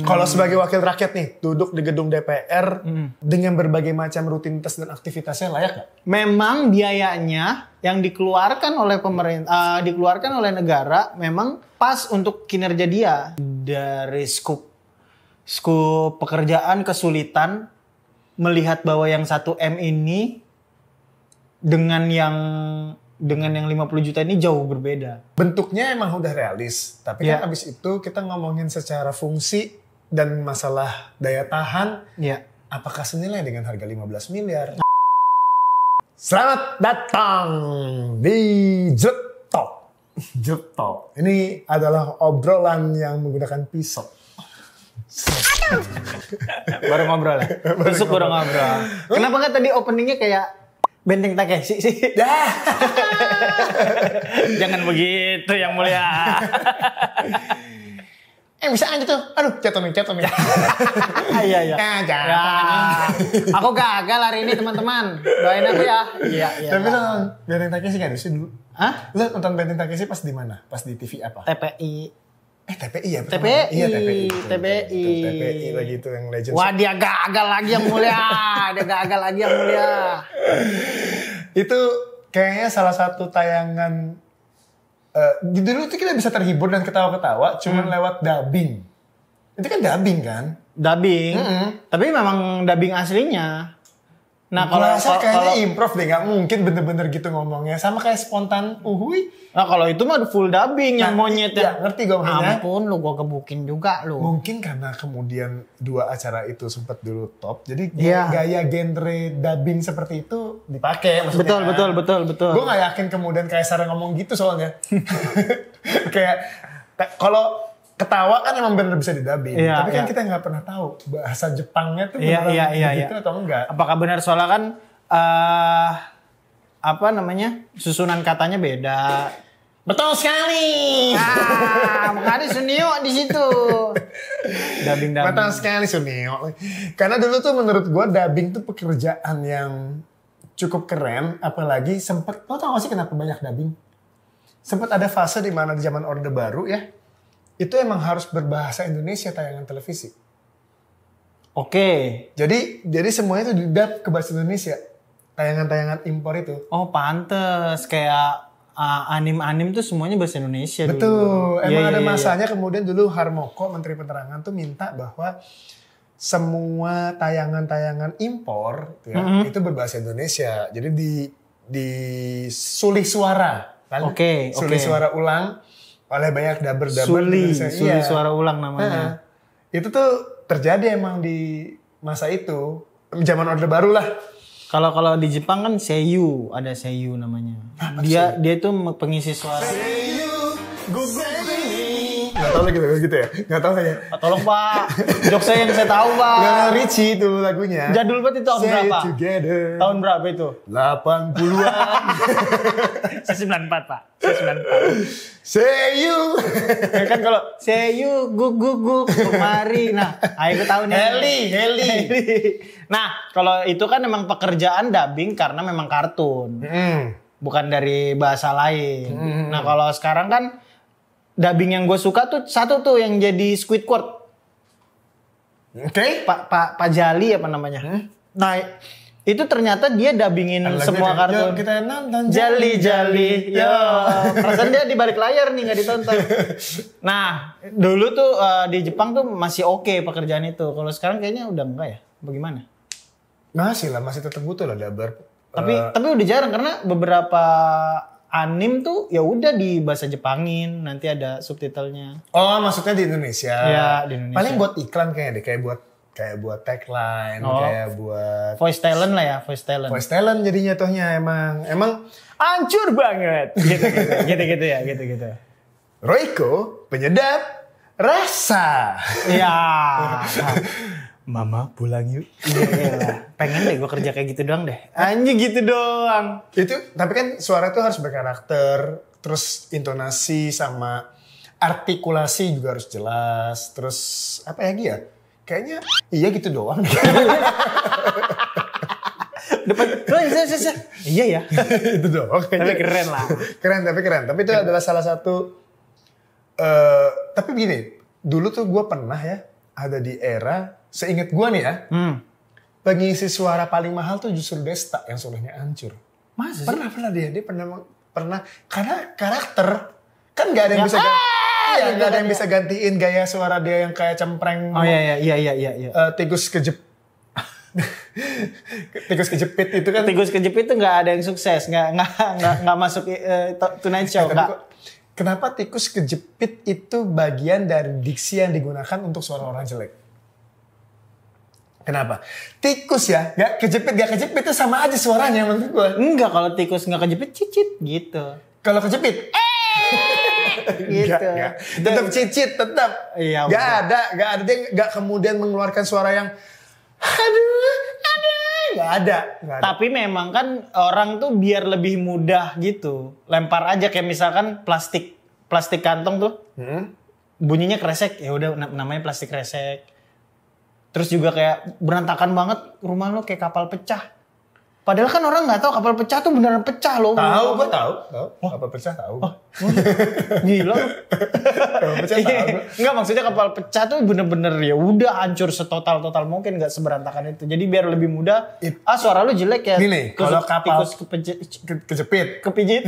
Kalau sebagai wakil rakyat nih, duduk di gedung DPR dengan berbagai macam rutinitas dan aktivitasnya layak nggak? Memang biayanya yang dikeluarkan oleh pemerintah, dikeluarkan oleh negara, memang pas untuk kinerja dia. Dari skup pekerjaan, kesulitan, melihat bahwa yang 1M ini dengan yang 50 juta ini jauh berbeda. Bentuknya emang udah realis, tapi kan abis itu kita ngomongin secara fungsi dan masalah daya tahan, apakah senilai dengan harga 15 miliar? Selamat datang di Juk Talk. Juk Talk. Ini adalah obrolan yang menggunakan pisau. Baru ngobrol ya? Besok baru ngobrol. Kenapa nggak tadi openingnya kayak Benteng Takeshi sih? Jangan begitu yang mulia. Bisa aja tuh. Aduh, jatuh nih. Iya. Aku gagal hari ini teman-teman. Doain aku ya. Iya. Tapi nonton Benteng Takeshi nggak sih dulu? Hah? Lu nonton Benteng Takeshi pas di mana? Pas di TV apa? TPI. TPI ya? TPI. Iya, TPI. TPI. TPI lagi itu yang legend. Wah, dia gagal lagi yang mulia. Itu kayaknya salah satu tayangan dulu itu kita bisa terhibur dan ketawa-ketawa cuman lewat dubbing. Itu kan dubbing kan? Dubbing. Tapi memang dubbing aslinya. Nah, kalau kayaknya improv deh, nggak mungkin bener-bener gitu ngomongnya. Sama kayak spontan uhui. Nah, kalau itu mah full dubbing yang monyet ya. Ngerti gue maksudnya. Ampun, lu gua kebukin juga lu. Mungkin karena kemudian dua acara itu sempat dulu top. Jadi gaya genre dubbing seperti itu dipakai maksudnya. Betul. Gue nggak yakin kemudian kayak Sarah ngomong gitu soalnya. Kayak kalau ketawa kan emang bener bisa didubbing. Tapi kan kita nggak pernah tahu bahasa Jepangnya tuh beneran gitu atau enggak. Apakah benar soalnya kan susunan katanya beda. Betul sekali. Makanya Sunio di situ. Dubbing. Betul sekali Sunio. Karena dulu tuh menurut gue dubbing tuh pekerjaan yang cukup keren. Apalagi sempet, lo tau gak sih kenapa banyak dubbing? Sempet ada fase di mana di zaman Orde Baru ya. Itu emang harus berbahasa Indonesia tayangan televisi. Oke. Jadi semuanya itu didub ke bahasa Indonesia. Tayangan-tayangan impor itu. Oh, pantes. Kayak anim-anim tuh semuanya bahasa Indonesia. Betul. Dulu. Emang ada masanya kemudian dulu Harmoko, Menteri Penerangan tuh minta bahwa semua tayangan-tayangan impor itu berbahasa Indonesia. Jadi di sulih suara. Kan? Oke. Sulih suara ulang. Oleh banyak dubber-dubber. Suli suara ulang namanya. Itu tuh terjadi emang di masa itu. Zaman Orde Baru lah. Kalau di Jepang kan seiyu, ada seiyu namanya. Dia itu pengisi suara. Seiyu, Gak tau lagi gitu ya? Gak tau kayaknya. Tolong Pak, jokesnya yang saya tahu Pak. Gak Richie itu lagunya. Jadul banget itu tahun berapa? Together. Tahun berapa itu? 80-an. Saya 94 Pak. Saya 94. Seiyu. Ya kan kalau seiyu guguk kemari. Nah, ayo tahu nih. Heli. Nah, kalau itu kan memang pekerjaan dubbing karena memang kartun. Bukan dari bahasa lain. Nah, kalau sekarang kan dubbing yang gue suka tuh satu tuh yang jadi Squidward. Oke. Pak Jali apa namanya? Nah, itu ternyata dia dubbingin semua kartun. Yuk kita nonton Jali. Yo, perasaan dia di balik layar nih nggak ditonton. Nah, dulu tuh di Jepang tuh masih oke pekerjaan itu. Kalau sekarang kayaknya udah enggak ya? Bagaimana? Masih tetap butuh lah dubber. Tapi udah jarang karena beberapa anim tuh ya udah di bahasa Jepangin, nanti ada subtitlenya. Oh, maksudnya di Indonesia. Iya, di Indonesia. Paling buat iklan kayaknya deh, kayak buat tagline, kayak buat voice talent lah ya, voice talent. Voice talent jadinya tohnya emang hancur banget. Gitu ya. Royco penyedap rasa. Iya. Mama pulang yuk. Iya. Pengen deh gue kerja kayak gitu doang deh. Anjing gitu doang. Itu tapi kan suara itu harus berkarakter, terus intonasi sama artikulasi juga harus jelas. Terus apa lagi ya? Kayaknya iya gitu doang. Depan iya ya. Itu doang. Tapi keren lah. Keren. Tapi itu adalah salah satu tapi begini, dulu tuh gue pernah ya ada di era, seingat gue nih ya, pengisi suara paling mahal tuh justru Desta yang suaranya hancur. Masa sih? Pernah dia pernah karena karakter kan nggak ada yang bisa nggak ada yang bisa gantiin gaya suara dia yang kayak cempreng. Oh iya. Tikus kejepit itu kan. Tikus kejepit itu nggak ada yang sukses, nggak masuk Tonight Show. Kenapa tikus kejepit itu bagian dari diksi yang digunakan untuk suara orang jelek? Kenapa? Tikus ya, gak kejepit itu sama aja suaranya menurut gue. Enggak, kalau tikus nggak kejepit cicit gitu. Kalau kejepit, gitu. Gak. Tetap cicit, tetap. Iya. Gak ada dia gak kemudian mengeluarkan suara yang aduh, gak ada. Tapi memang kan orang tuh biar lebih mudah gitu, lempar aja kayak misalkan plastik kantong tuh, bunyinya kresek, ya udah namanya plastik kresek. Terus juga kayak berantakan banget rumah lo kayak kapal pecah. Padahal kan orang nggak tahu kapal pecah tuh beneran pecah loh. Gue tahu. Kapal pecah tahu. Gila lo. Kapal pecah tahu. Enggak, maksudnya kapal pecah tuh bener-bener ya udah hancur setotal mungkin, nggak seberantakan itu. Jadi biar lebih mudah. Suara lu jelek ya. Gini, kalau kapal kejepit. Kepijit.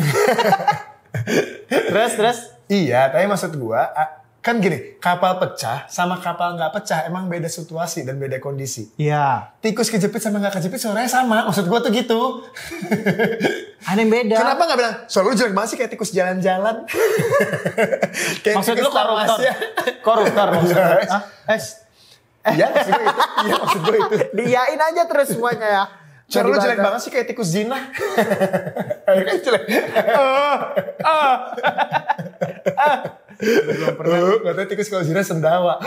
Terus. Iya, tapi maksud gua kan gini, kapal pecah sama kapal nggak pecah emang beda situasi dan beda kondisi. Iya. Tikus kejepit sama nggak kejepit suaranya sama. Maksud gua tuh gitu. Ada yang beda. Kenapa nggak bilang suara lu jelek banget sih kayak tikus jalan-jalan? Maksud lu koruptor maksudnya? Iya maksud gue itu. Diyain aja terus semuanya ya. Suara lu jelek banget sih kayak tikus zina. Kan jelek. Belum pernah. Katanya tikus kalau zina sendawa.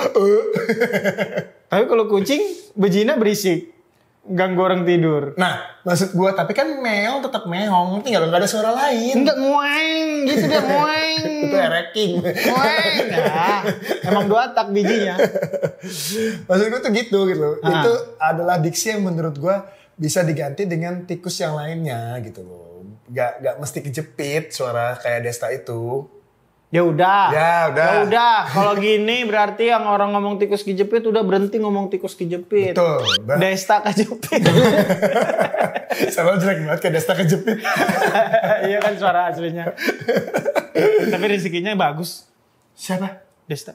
Tapi kalau kucing berzina berisik, ganggu orang tidur. Nah, maksud gue, tapi kan meong tetap meong, ngerti nggak? Nggak ada suara lain. Enggak ngueng gitu dia ngueng. Itu ereking. Ngueng ya. Emang 2 tak bijinya. Maksud gue tuh gitu. Itu adalah diksi yang menurut gue bisa diganti dengan tikus yang lainnya gitu loh. Gak mesti kejepit suara kayak Desta itu. Ya udah. Ya Kalau gini berarti yang orang ngomong tikus kejepit udah berhenti ngomong tikus kejepit. Betul. Desta kejepit. Sama jelek banget kayak Desta kejepit. Iya kan suara aslinya. Tapi rezekinya bagus. Siapa? Desta.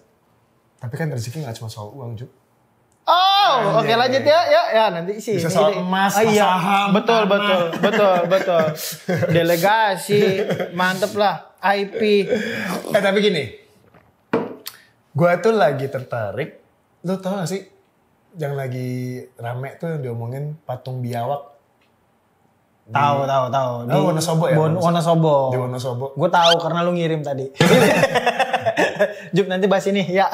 Tapi kan rezeki gak cuma soal uang, Ju. Oke, lanjut ya. Ya nanti sih. Bisa soal emas, saham. Betul. Delegasi, mantep lah. IP. Tapi gini. Gue tuh lagi tertarik. Lu tau gak sih? Yang lagi rame tuh yang diomongin patung biawak. Tahu. Di Wonosobo ya? Wonosobo. Di Wonosobo. Gue tahu karena lu ngirim tadi. Jup nanti bahas ini ya.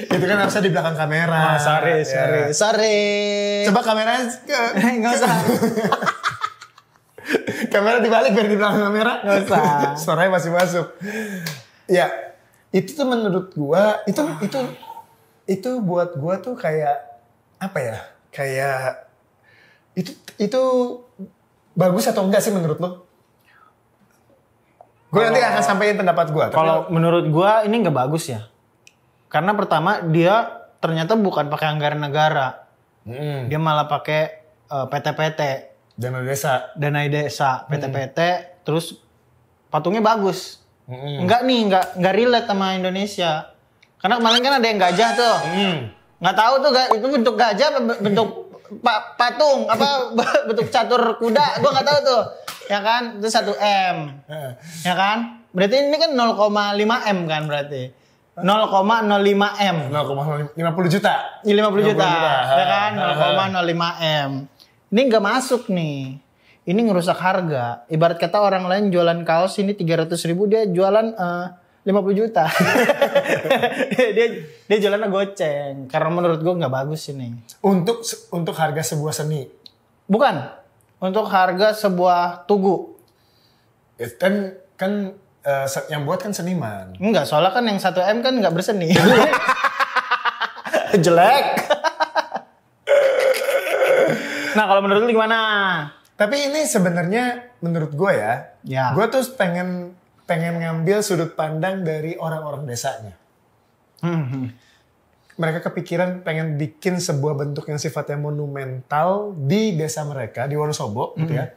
Itu kan harusnya di belakang kamera. Sorry. Coba kameranya Nggak usah. Kamera dibalik biar di belakang kamera. Nggak usah. Suaranya masih masuk. Ya, itu tuh menurut gua itu buat gua tuh kayak apa ya? Kayak itu bagus atau enggak sih menurut lo? Gue nanti akan sampaikan pendapat gua. Kalau menurut gua ini nggak bagus ya. Karena pertama dia ternyata bukan pakai anggaran negara. Dia malah pakai PT-PT. Dana desa, PT-PT, terus patungnya bagus. Enggak relate sama Indonesia. Karena kemarin kan ada yang gajah tuh. Nggak tahu tuh itu bentuk gajah, bentuk patung, apa bentuk catur kuda, gua nggak tahu tuh. Ya kan, itu 1M. Ya kan? Berarti ini kan 0,5 M kan berarti. 0,05 M. 0,50 juta. 50 juta. Ya kan? 0,05 M. Ini nggak masuk nih. Ini ngerusak harga. Ibarat kata orang lain jualan kaos ini 300.000, dia jualan 50 juta. dia jualannya goceng. Karena menurut gue nggak bagus ini. Untuk harga sebuah seni. Bukan. Untuk harga sebuah tugu. Kan yang buat kan seniman. Enggak, soalnya kan yang 1M kan nggak berseni. Jelek. Nah, kalau menurut lu gimana? Tapi ini sebenarnya menurut gue ya. Gue tuh pengen ngambil sudut pandang dari orang-orang desanya. mereka kepikiran pengen bikin sebuah bentuk yang sifatnya monumental di desa mereka di Wonosobo gitu ya.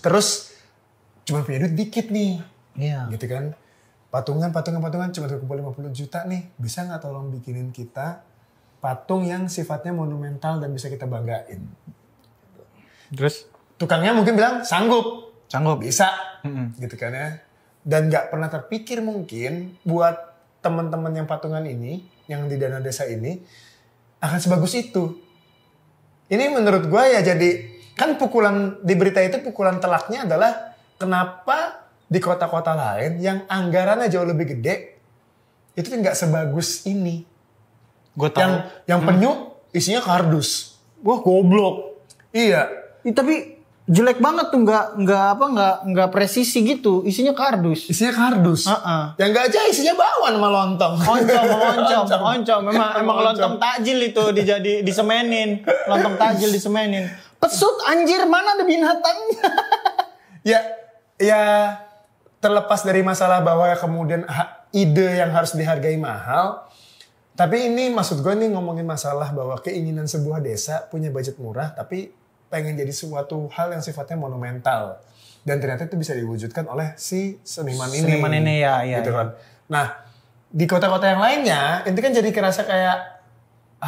Terus cuma punya duit dikit nih. Iya. Gitu kan. Patungan cuma terkumpul 50 juta nih. Bisa nggak tolong bikinin kita patung yang sifatnya monumental dan bisa kita banggain. Terus tukangnya mungkin bilang sanggup. Bisa. Gitu kan ya. Dan nggak pernah terpikir mungkin buat teman-teman yang patungan ini, yang di dana desa ini akan sebagus itu. Ini menurut gue ya jadi, kan pukulan di berita itu pukulan telaknya adalah kenapa di kota-kota lain yang anggarannya jauh lebih gede itu nggak sebagus ini. Gue tahu. Yang penyu isinya kardus. Wah goblok. Iya. Tapi jelek banget tuh, nggak presisi gitu, isinya kardus. Yang gajah isinya bakwan sama lontong. Oncom. Memang lontong takjil itu disemenin, lontong takjil disemenin. Pesut anjir, mana ada binatangnya? ya terlepas dari masalah bahwa kemudian ide yang harus dihargai mahal. Tapi ini maksud gue nih ngomongin masalah bahwa keinginan sebuah desa punya budget murah tapi pengen jadi suatu hal yang sifatnya monumental. Dan ternyata itu bisa diwujudkan oleh si seniman ini. Seniman ini ya. Gitu kan. Nah, di kota-kota yang lainnya, itu kan jadi kerasa kayak,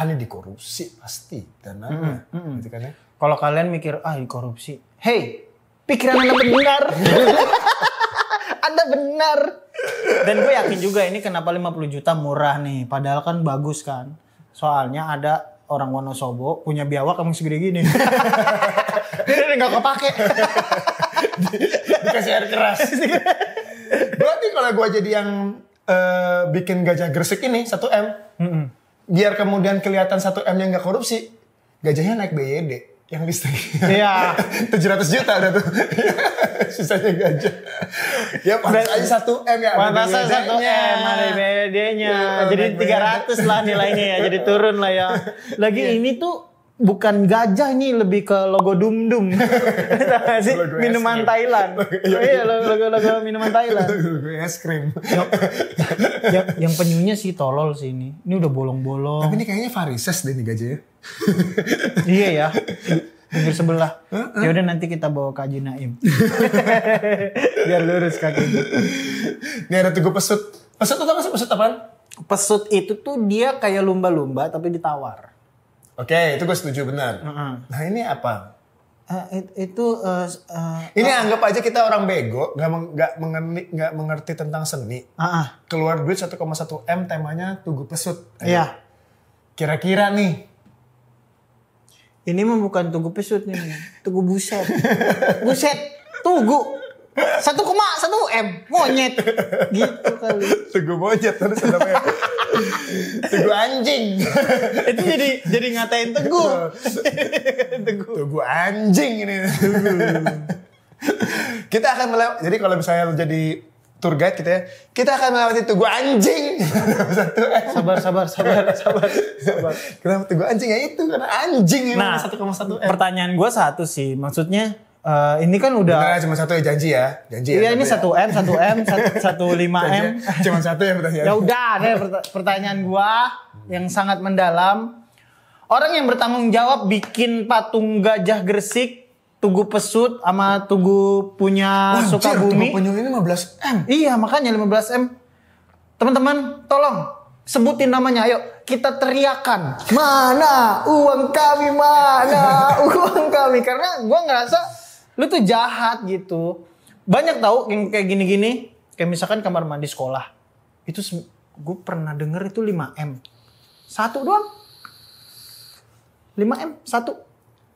ini dikorupsi pasti. Dananya. Gitu kan ya. Kalau kalian mikir, dikorupsi. Hey, pikiran Anda benar. Anda benar. Dan gue yakin juga ini kenapa 50 juta murah nih. Padahal kan bagus kan. Soalnya ada orang Wonosobo punya biawak emang segede gini. Ini gak kepake. Dikasih air keras. Berarti kalau gue jadi yang bikin gajah Gresik ini 1M. Biar kemudian kelihatan 1M-nya gak korupsi. Gajahnya naik BYD. Yang listrik. Iya. 700 juta udah tuh. Sisanya gajah. Ya pantas aja 1M ya. Pantas aja 1M ada BYD-nya. Jadi 300 lah nilainya ya. Jadi turun lah ya. Lagi ini tuh bukan gajah nih, lebih ke logo Dum-Dum. sih? Minuman Thailand. Iya, logo minuman Thailand. Logo es krim. Yang penyunya sih tolol sih ini. Ini udah bolong-bolong. Tapi ini kayaknya varises deh nih gajahnya. Iya ya. Pinggir sebelah. Ya udah nanti kita bawa ke Haji Naim. Biar lurus kakinya. Ini ada Tugu Pesut. Pesut itu apa sih? Pesut apaan? Pesut itu tuh dia kayak lumba-lumba tapi ditawar. Oke, itu gue setuju benar. Nah ini apa? Ini anggap aja kita orang bego, nggak mengerti tentang seni. Keluar duit 1,1 M, temanya Tugu Pesut. Iya. Kira-kira nih. Ini mah bukan Tugu Pesut nih, Tugu Buset. Buset, Tugu. 1,1 M, monyet. Gitu kali. Tugu monyet terus namanya. Tugu anjing. Itu jadi ngatain Teguh. Tugu anjing ini. Kita akan melewati. Jadi kalau misalnya lo jadi tour guide kita akan melewati Tugu anjing. Sabar. Kenapa Tugu anjing ya itu karena anjing ini 1,1 M. Pertanyaan gue satu sih, maksudnya ini kan udah. Benar, cuma satu ya janji ya. Iya ini 1M, 1,5M. Cuma satu ya pertanyaan. Ya udah, deh pertanyaan gua yang sangat mendalam. Orang yang bertanggung jawab bikin patung gajah Gresik, Tugu Pesut sama Tugu punya Sukabumi. Tugu Penyu ini 15M. Iya, makanya 15M. Teman-teman, tolong sebutin namanya, ayo kita teriakan. Mana uang kami, mana uang kami. Karena gua ngerasa lu tuh jahat gitu. Banyak tahu yang kayak gini-gini. Kayak misalkan kamar mandi sekolah. Itu gue pernah denger itu 5M. Satu doang. 5M, satu.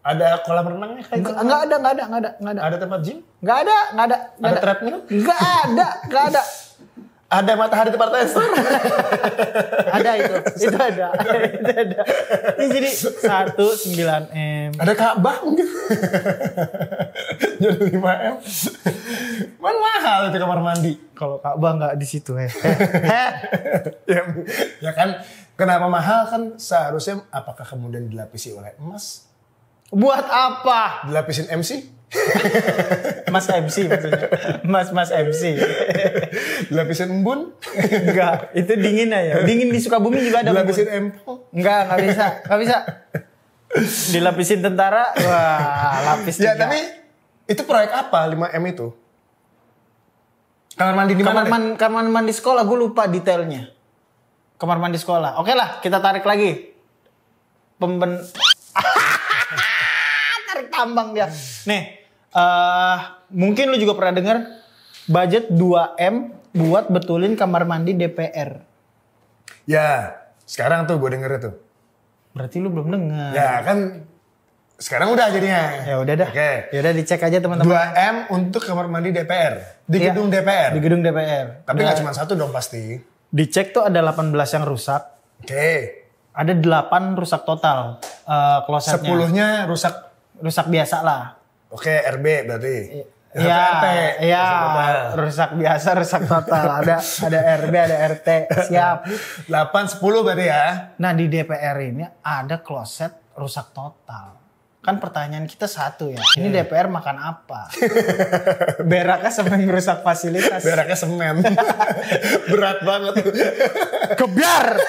Ada kolam renangnya? Enggak ada. Ada tempat gym? Enggak ada. Ada treadmill? Enggak ada. Ada matahari tempat tester? Ada itu ada. Ini jadi 9M. Ada Ka'bah mungkin. Jadi 5M. Mana mahal itu kamar mandi? Kalau Ka'bah nggak di situ ya kan, kenapa mahal kan seharusnya apakah kemudian dilapisi oleh emas? Buat apa? Dilapisin MC? Mas MC maksudnya. Mas MC. Dilapisin embun? Enggak, itu dingin aja. Dingin di Sukabumi juga ada. Dilapisin empol? Enggak bisa. Dilapisin tentara, wah lapis ya, 3. tapi itu proyek apa 5M itu? Kamar mandi di mana? Kamar mandi sekolah, gue lupa detailnya. Kamar mandi sekolah. Oke lah, kita tarik lagi. Tarik tambang dia. Nih, mungkin lu juga pernah dengar budget 2M buat betulin kamar mandi DPR. Ya, sekarang tuh gue denger itu. Berarti lu belum dengar. Ya kan, sekarang udah jadinya. Ya udah dah. Oke. Ya udah dicek aja teman-teman. 2M untuk kamar mandi DPR di gedung DPR. Di gedung DPR. Tapi nggak cuma satu dong pasti. Dicek tuh ada 18 yang rusak. Oke. Ada 8 rusak total klosetnya. 10-nya rusak biasa lah. Oke, RB berarti. Iya, rusak biasa, rusak total. Ada RB, ada RT, siap. 8, 10 berarti ya. Nah di DPR ini ada kloset rusak total. Kan pertanyaan kita satu ya, ini DPR makan apa? Beraknya semen rusak fasilitas. Beraknya semen. Berat banget. Gebiar!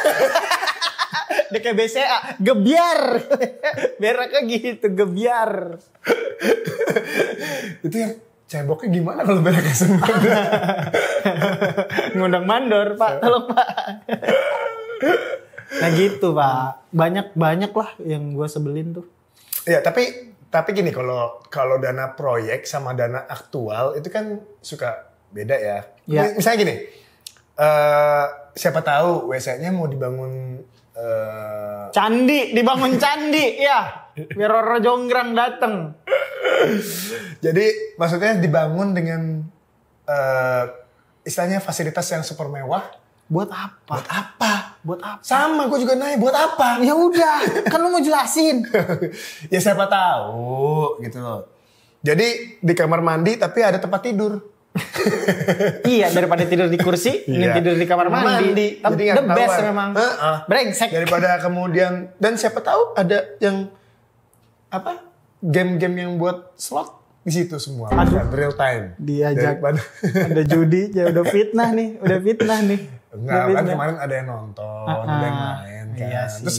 DKBCA, gebiar! Beraknya gitu, gebiar. Itu yang ceboknya gimana kalau beraknya semen? Ngundang mandor, Pak. Tolong, Pak. Nah gitu, Pak. Banyak lah yang gue sebelin tuh. Ya, tapi gini, kalau dana proyek sama dana aktual itu kan suka beda ya. Misalnya gini, siapa tahu WC-nya mau dibangun dibangun candi, ya. Biar Roro Jonggrang dateng. Jadi maksudnya dibangun dengan istilahnya fasilitas yang super mewah. Buat apa? Sama, gue juga nanya, buat apa? Ya udah, kan lu mau jelasin. Ya siapa tahu gitu loh. Jadi di kamar mandi tapi ada tempat tidur. Iya, daripada tidur di kursi, ini tidur di kamar mandi. Tapi the best memang. Brengsek. Daripada kemudian, dan siapa tahu ada yang game-game yang buat slot di situ semua. Real time. Diajak. Ada judi, ya udah fitnah nih. Enggak, kan kemarin ada yang nonton, ada yang main kan. Iya sih. Terus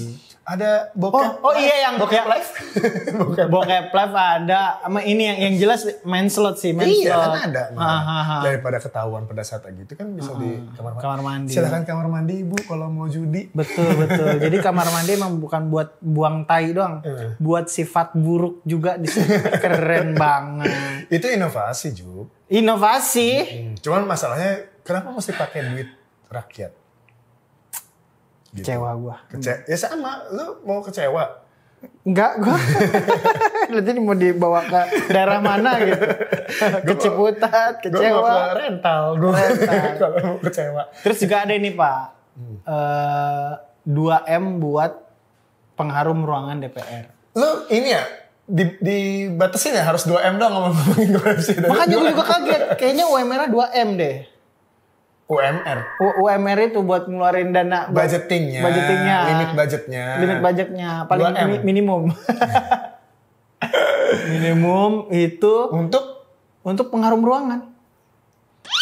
ada bokep. Iya yang bokep live. Bokep live ada. Sama ini yang jelas main slot sih, Iya slot. kan ada. Daripada ketahuan pada saat itu kan bisa di kamar mandi. Silakan kamar mandi Ibu kalau mau judi. Betul. Jadi kamar mandi emang bukan buat buang tai doang. Buat sifat buruk juga di sini. Keren banget. Itu inovasi, Ju. Inovasi. Cuman masalahnya kenapa mesti pakai duit rakyat? Gitu. Kecewa gue. Ya sama, lu mau kecewa? Enggak, gue. Nanti mau dibawa ke daerah mana gitu. Ke Ciputat, kecewa. Gue mau ke rental. Kalau mau kecewa. Terus juga ada ini Pak. 2M buat pengharum ruangan DPR. Lu ini ya, dibatasin ya harus 2M dong ngomongin korupsi. Makanya gue juga kaget. Kayaknya UMR-nya 2M deh. UMR itu buat ngeluarin dana budgetingnya, limit budgetnya paling minimum. Minimum itu untuk pengharum ruangan.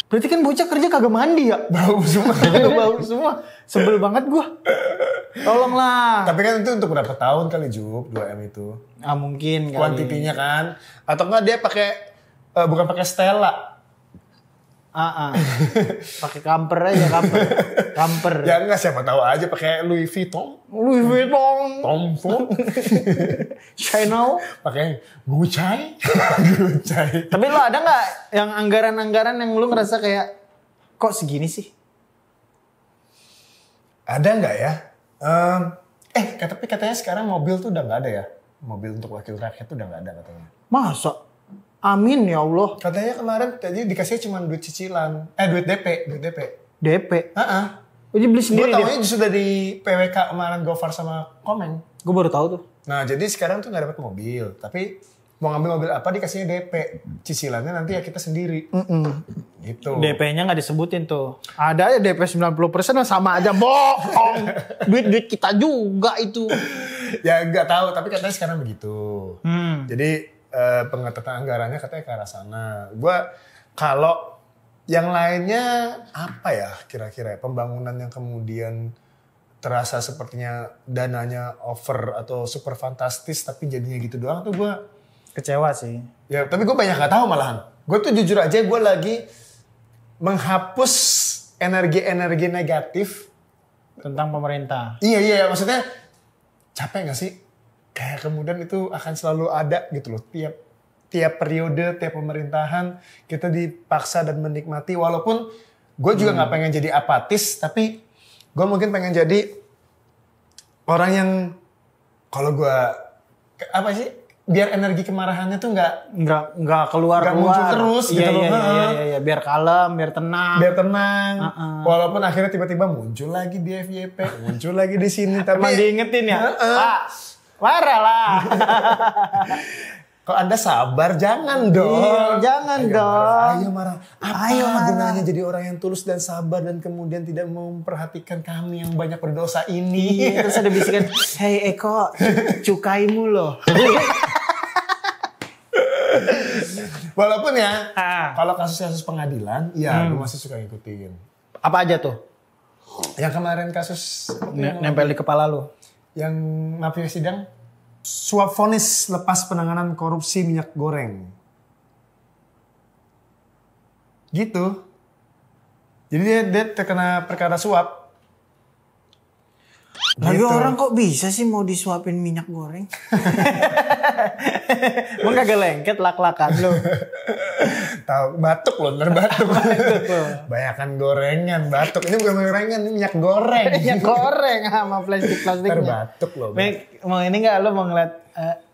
Berarti kan bocah kerja kagak mandi ya? Bau semua. Sebel banget gua. Tolonglah. Tapi kan itu untuk berapa tahun kali Jup 2M itu? Mungkin kali. Kuantitinya kan. Atau enggak dia pakai bukan pakai Stella. Pakai kamper aja, kamper. Ya enggak, siapa tahu aja pakai Louis Vuitton. Tom Ford. Chanel. Pakai Gucci. Tapi lo ada nggak yang anggaran-anggaran yang lu ngerasa kayak kok segini sih? Ada nggak ya? Tapi katanya sekarang mobil tuh udah nggak ada ya. Mobil untuk wakil rakyat tuh udah nggak ada katanya. Masa? Amin ya Allah. Katanya kemarin tadi dikasih cuma duit cicilan. Duit DP. DP? Jadi beli sendiri. Gue taunya justru dari PWK kemarin Gofar sama Komeng. Gue baru tahu tuh. Nah jadi sekarang tuh gak dapat mobil. Tapi mau ngambil mobil apa dikasihnya DP. Cicilannya nanti ya kita sendiri. Gitu. DP-nya gak disebutin tuh. Ada ya DP 90% sama aja bohong. Duit kita juga itu. Ya gak tahu. Tapi katanya sekarang begitu. Jadi pengetatan anggarannya katanya ke arah sana. Gue kalau yang lainnya apa ya kira-kira pembangunan yang kemudian terasa sepertinya dananya over atau super fantastis tapi jadinya gitu doang tuh gue kecewa sih. Ya tapi gue banyak gak tahu malahan. Gue tuh jujur aja gue lagi menghapus energi-energi negatif tentang pemerintah. Iya maksudnya capek gak sih? Kayak kemudian itu akan selalu ada gitu loh. Tiap periode, tiap pemerintahan kita dipaksa dan menikmati. Walaupun gue juga gak pengen jadi apatis, tapi gue mungkin pengen jadi orang yang kalau gue apa sih biar energi kemarahannya tuh nggak keluar muncul terus gitu loh. Iya, biar kalem, biar tenang. Walaupun akhirnya tiba-tiba muncul lagi di FYP, muncul lagi di sini tapi emang diingetin ya, Pak. Marah lah. Kalau Anda sabar, jangan dong. Iya, jangan dong. Ayo marah. Apa gunanya jadi orang yang tulus dan sabar dan kemudian tidak memperhatikan kami yang banyak berdosa ini. Iya, terus ada bisikan, hey Eko, cukaimu loh. Walaupun ya, kalau kasus-kasus pengadilan, ya gue masih suka ngikutin. Apa aja tuh? Yang kemarin kasus nempel di kepala lo. Yang mafia sidang. Suap vonis lepas penanganan korupsi minyak goreng. Gitu. Jadi dia terkena perkara suap. Lagi orang kok bisa sih mau disuapin minyak goreng? Emang kagak lengket lak-lakan lo. Tahu batuk lo, ntar batuk. Banyakan gorengan, batuk. Ini bukan gorengan, ini minyak goreng. Minyak goreng sama plastik-plastiknya. Ntar batuk lo. Mau ini nggak lo mau ngeliat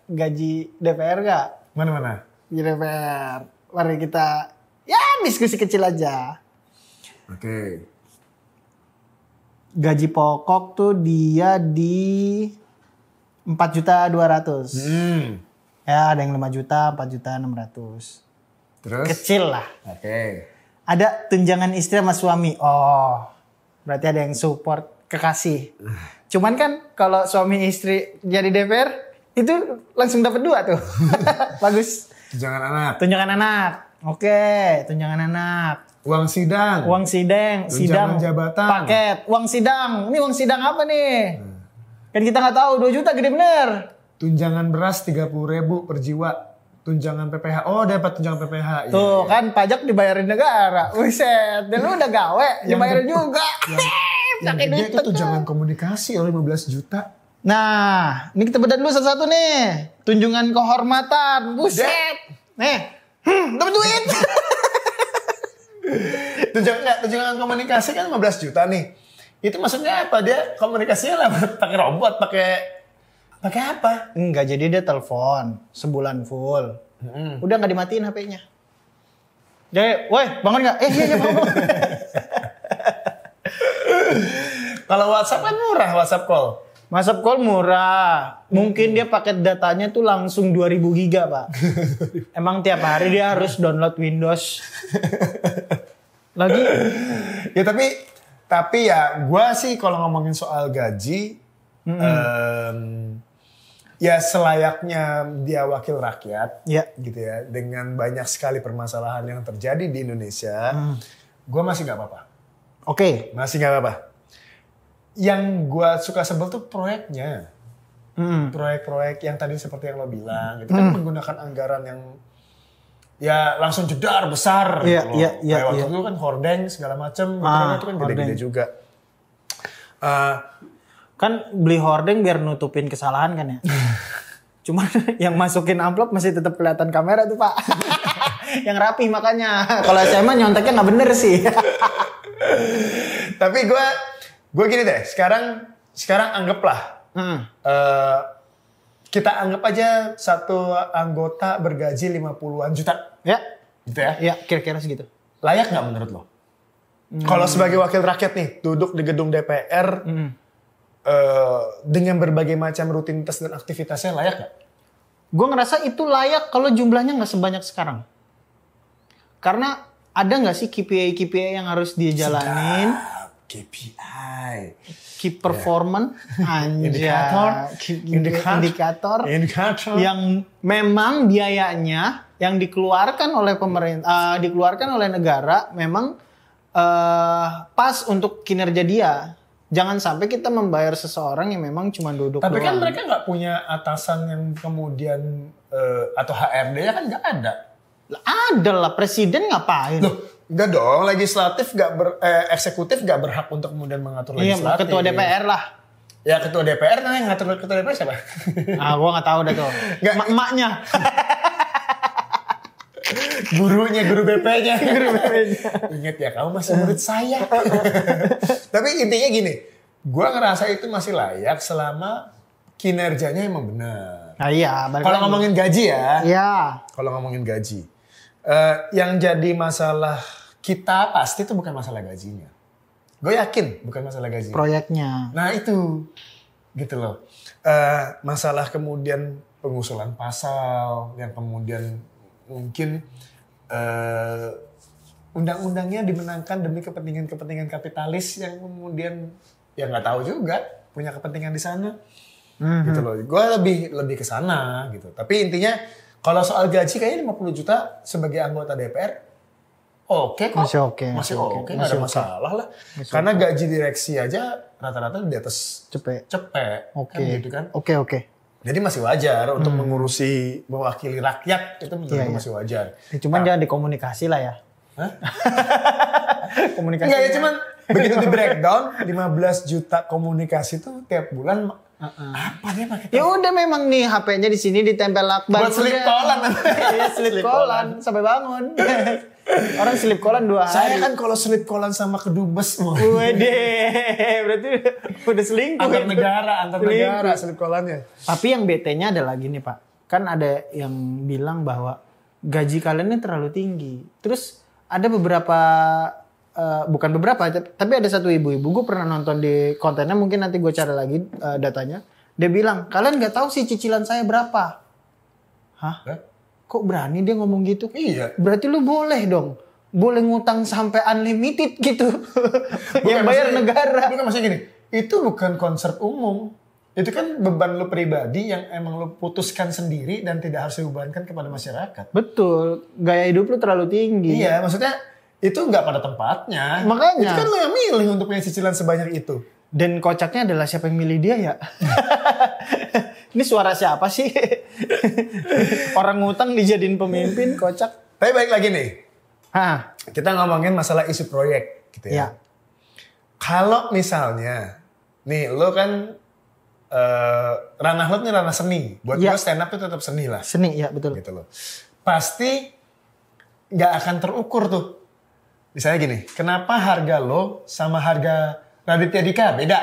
gaji DPR nggak? Mana? Gaji DPR. Mari kita diskusi kecil aja. Oke. Gaji pokok tuh dia di 4.200.000. Ya ada yang 5 juta, 4.600.000. Terus? Kecil lah. Oke. Ada tunjangan istri sama suami. Oh, berarti ada yang support kekasih. Cuman kan kalau suami istri jadi DPR itu langsung dapat 2 tuh. Bagus. Tunjangan anak. Tunjangan anak. Oke, tunjangan anak. Uang sidang. Sidang jabatan. Paket. Uang sidang. Ini uang sidang apa nih? Kan kita nggak tahu 2 juta gede bener. Tunjangan beras 30.000 per jiwa. Tunjangan PPH. Oh, dapat tunjangan PPH. Tuh kan pajak dibayarin negara. Buset. Dan lu udah gawe, dibayarin juga. Yang gede itu tunjangan komunikasi 15 juta. Nah, ini kita bedah dulu satu-satu nih. Tunjangan kehormatan. Buset. Nih. Dapat duit. Tunjangan komunikasi kan 15 juta nih. Itu maksudnya apa? Dia komunikasinya lewat pakai robot, pakai apa? Enggak, jadi dia telepon sebulan full. Udah nggak dimatiin HP-nya. Jadi, woi bangun nggak? Iya bangun. Kalau WhatsApp kan murah, WhatsApp call. WhatsApp call murah. Mungkin dia paket datanya tuh langsung 2000 giga, Pak. Emang tiap hari dia harus download Windows. Lagi. Ya tapi ya gue sih kalau ngomongin soal gaji, ya selayaknya dia wakil rakyat, gitu ya. Dengan banyak sekali permasalahan yang terjadi di Indonesia, gue masih nggak apa-apa. Oke. Masih nggak apa-apa. Yang gue suka sebel tuh proyeknya. Proyek-proyek yang tadi seperti yang lo bilang, itu kan menggunakan anggaran yang ya langsung jedar besar. Iya. Waktu itu kan hordeng segala macem, itu kan gede-gede juga. Kan beli hordeng biar nutupin kesalahan kan ya. Cuma yang masukin amplop masih tetap kelihatan kamera tuh Pak. Yang rapi makanya. Kalau saya mah nyonteknya nggak bener sih. Tapi gue gini deh. Sekarang anggaplah. Kita anggap aja satu anggota bergaji 50-an juta. Ya. Gitu ya? Iya, kira-kira segitu. Layak nggak menurut lo? Kalau sebagai wakil rakyat nih, duduk di gedung DPR, dengan berbagai macam rutinitas dan aktivitasnya, layak nggak? Gue ngerasa itu layak kalau jumlahnya nggak sebanyak sekarang. Karena ada nggak sih KPI yang harus dia jalanin? KPI. Key performance, Indikator. Yang memang biayanya yang dikeluarkan oleh pemerintah, dikeluarkan oleh negara, memang pas untuk kinerja dia. Jangan sampai kita membayar seseorang yang memang cuma duduk Tapi doang. kan mereka nggak punya atasan yang kemudian atau HRD-nya kan nggak ada. Ada lah, presiden ngapain? Loh, enggak dong, legislatif eksekutif nggak berhak untuk kemudian mengatur Iya, legislatif. ketua DPR lah. Ya ketua DPR, nah yang ngatur ketua DPR siapa? Gua nggak tahu dah tuh. Emaknya. Gurunya, guru BP-nya. Ingat ya, kamu masih murid saya. Tapi intinya gini, gue ngerasa itu masih layak selama kinerjanya emang benar. Nah iya. Kalau ngomongin gaji ya. Iya. Kalau ngomongin gaji. Yang jadi masalah kita pasti itu bukan masalah gajinya. Gue yakin bukan masalah gajinya. Proyeknya. Nah itu. Gitu loh. Masalah kemudian pengusulan pasal yang kemudian mungkin undang-undangnya dimenangkan demi kepentingan kapitalis yang kemudian ya nggak tahu juga punya kepentingan di sana, gitu loh. Gue lebih ke sana gitu. Tapi intinya kalau soal gaji kayaknya 50 juta sebagai anggota DPR oke kok. Masih oke, nggak ada masalah lah. Karena gaji direksi aja rata-rata di atas cepet. Oke. Kan gitu kan. Oke. Jadi masih wajar untuk mengurusi, mewakili rakyat, itu menurut masih wajar. Ya, cuman jangan dikomunikasi lah ya. Hah? Komunikasi. Enggak ya, cuman begitu di breakdown, 15 juta komunikasi tuh tiap bulan, apa dia pakai? Ya udah memang nih HP-nya di sini ditempel lakban. Buat slip callan. Iya, slip callan sampai bangun. Orang slip callan 2 hari. Saya kan kalau slip callan sama kedubes. Wede, berarti udah selingkuh. Antar negara slip callannya. Tapi yang BT-nya ada lagi nih Pak. Kan ada yang bilang bahwa gaji kalian ini terlalu tinggi. Terus ada beberapa, bukan beberapa, tapi ada satu ibu-ibu, gue pernah nonton di kontennya, mungkin nanti gue cari lagi datanya. Dia bilang, kalian gak tahu sih cicilan saya berapa. Hah? Kok berani dia ngomong gitu? Iya. Berarti lu boleh dong. Boleh ngutang sampai unlimited gitu. Yang bayar negara. Bukan maksudnya gini, itu bukan konsep umum. Itu kan beban lu pribadi yang emang lu putuskan sendiri dan tidak harus dibebankan kepada masyarakat. Betul. Gaya hidup lu terlalu tinggi. Iya, maksudnya itu nggak pada tempatnya. Makanya. Itu kan lu yang milih untuk punya cicilan sebanyak itu. Dan kocaknya adalah siapa yang milih dia ya? Ini suara siapa sih? Orang ngutang dijadiin pemimpin, kocak. Tapi baik lagi nih. Hah. Kita ngomongin masalah isu proyek gitu ya. Ya. Kalau misalnya, nih lo kan ranah lo nih ranah seni. Buat ya. gue stand up itu tetap seni lah. Seni, ya betul. Gitu loh. Pasti nggak akan terukur tuh. Misalnya gini, kenapa harga lo sama harga Raditya Dika beda?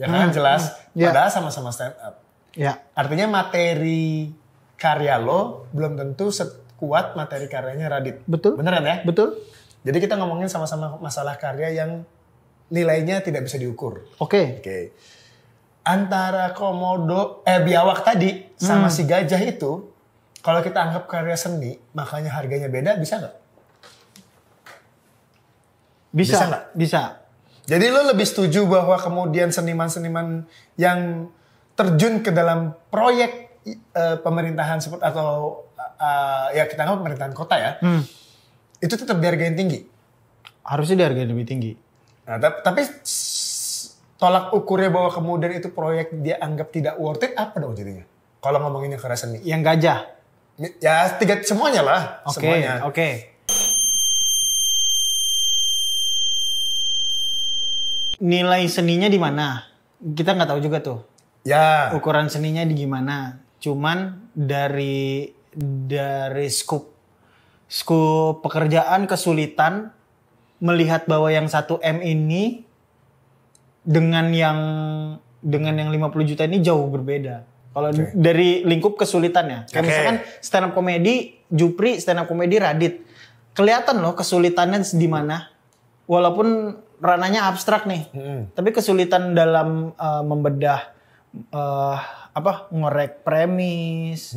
Ya kan jelas. Padahal sama-sama stand up. Ya. Artinya materi karya lo belum tentu sekuat materi karyanya Radit. Betul. Beneran ya? Betul. Jadi kita ngomongin sama-sama masalah karya yang nilainya tidak bisa diukur. Oke. Antara Komodo, biawak tadi sama si gajah itu, kalau kita anggap karya seni, makanya harganya beda, bisa nggak? Bisa nggak? Bisa. Jadi lo lebih setuju bahwa kemudian seniman-seniman yang terjun ke dalam proyek pemerintahan atau ya kita anggap pemerintahan kota ya, itu tetap dihargain tinggi? Harusnya dihargain lebih tinggi. Nah, tapi tolak ukurnya bahwa kemudian itu proyek dia anggap tidak worth it, apa dong jadinya? Kalau ngomonginnya karya seni. Yang gajah? Ya semuanya lah. Oke. Nilai seninya di mana? Kita nggak tahu juga tuh. Ya. Ukuran seninya di gimana? Cuman dari scope pekerjaan, kesulitan melihat bahwa yang 1M ini dengan yang 50 juta ini jauh berbeda. Kalau dari lingkup kesulitannya. Kayak misalkan stand up comedy, Jupri, stand up comedy Radit. Kelihatan loh kesulitannya di mana. Walaupun ranahnya abstrak nih. Tapi kesulitan dalam membedah ngorek premis,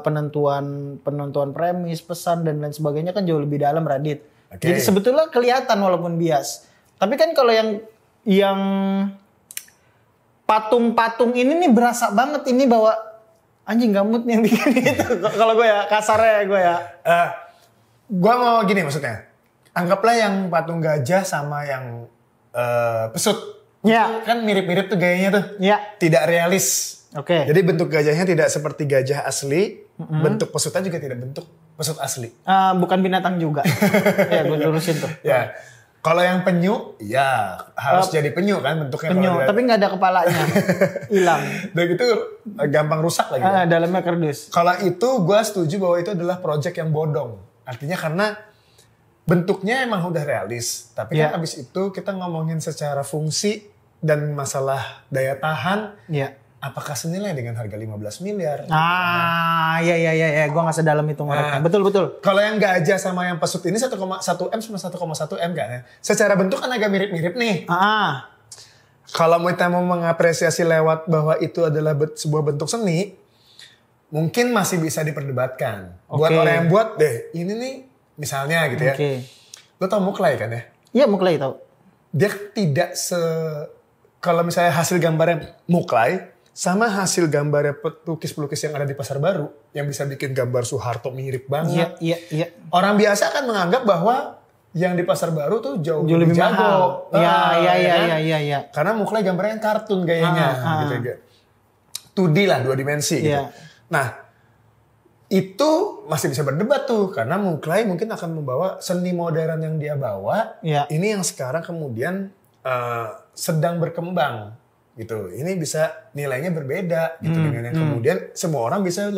penentuan premis, pesan dan lain sebagainya kan jauh lebih dalam Radit. Jadi sebetulnya kelihatan walaupun bias. Tapi kan kalau yang patung-patung ini nih berasa banget ini bahwa anjing gamut nih yang bikin itu. Kalau gue ya kasarnya gue ya. Gue mau gini maksudnya. Anggaplah yang patung gajah sama yang pesut. Ya. Kan mirip-mirip tuh gayanya tuh. Ya. Tidak realis. Oke. Jadi bentuk gajahnya tidak seperti gajah asli. Bentuk pesutnya juga tidak bentuk pesut asli. Bukan binatang juga. Ya gue lurusin tuh. Ya. Kalau yang penyu, ya harus jadi penyu kan bentuknya. Penyu, tapi nggak ada kepalanya. Hilang. Dan itu gampang rusak lagi. Kan? Dalamnya kardus. Kalau itu gue setuju bahwa itu adalah project yang bodong. Artinya karena bentuknya emang udah realis. Tapi kan abis itu kita ngomongin secara fungsi dan masalah daya tahan. Iya. Apakah senilai dengan harga 15 miliar? Iya. Gue gak sedalam itu ngoreknya. Betul. Kalau yang gajah sama yang pesut ini 1,1 M sama 1,1 M kan ya? Secara bentuk kan agak mirip-mirip nih. Kalau kita mau mengapresiasi lewat bahwa itu adalah sebuah bentuk seni, mungkin masih bisa diperdebatkan. Buat orang yang buat deh, ini nih misalnya gitu ya. Lo tau Muklai kan ya? Iya Muklai tau. Dia tidak kalau misalnya hasil gambarnya Muklai, sama hasil gambarnya pelukis-pelukis yang ada di Pasar Baru yang bisa bikin gambar Soeharto mirip banget. Iya. Orang biasa kan menganggap bahwa yang di Pasar Baru tuh jauh lebih jago. Iya. Karena Muklai gambarnya kartun gayanya gitu. 2D lah, 2 dimensi gitu. Nah, itu masih bisa berdebat tuh karena Muklai mungkin akan membawa seni modern yang dia bawa. Ini yang sekarang kemudian sedang berkembang. Gitu. Ini bisa nilainya berbeda gitu dengan yang kemudian semua orang bisa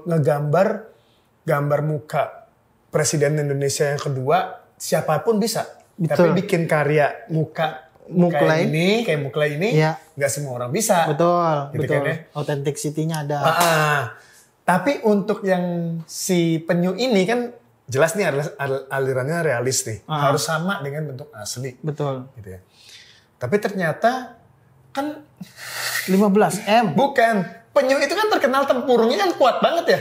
ngegambar muka Presiden Indonesia yang kedua siapapun bisa. Betul. Tapi bikin karya muka Muklai ini kayak Muklai ini nggak semua orang bisa. Betul. Gitu kan ya? Authenticity-nya ada. Tapi untuk yang si penyu ini kan jelas nih alirannya realis nih. Harus sama dengan bentuk asli. Betul. Gitu ya. Tapi ternyata kan 15 M. Bukan. Penyu itu kan terkenal tempurungnya kan kuat banget ya.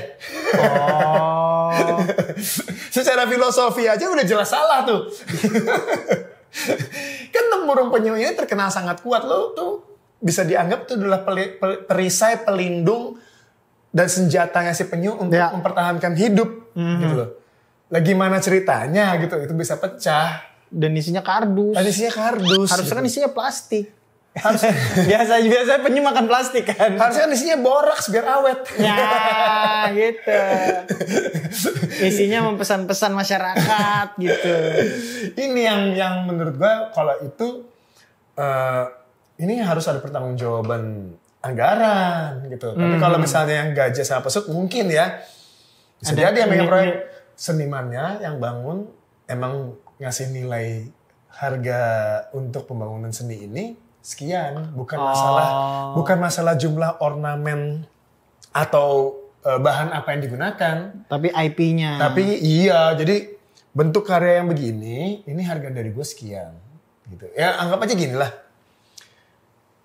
Secara filosofi aja udah jelas salah tuh. Kan tempurung penyu ini terkenal sangat kuat. Lo tuh bisa dianggap itu adalah perisai pelindung dan senjatanya si penyu untuk mempertahankan hidup. Gitu loh. Lah gimana ceritanya gitu. Itu bisa pecah. Dan isinya kardus. Harusnya kan isinya plastik. biasa penyu makan plastik kan. Harusnya kan isinya boraks biar awet. Ya gitu. Isinya mempesan-pesan masyarakat gitu. Ini yang menurut gua kalau itu ini harus ada pertanggungjawaban anggaran gitu. Tapi kalau misalnya yang gajah sama pesut mungkin ya bisa jadi yang proyek senimannya yang bangun emang ngasih nilai harga untuk pembangunan seni ini sekian, bukan masalah jumlah ornamen atau bahan apa yang digunakan, tapi IP-nya. Tapi iya, jadi bentuk karya yang begini, ini harga dari gue sekian, gitu. Ya anggap aja gini lah.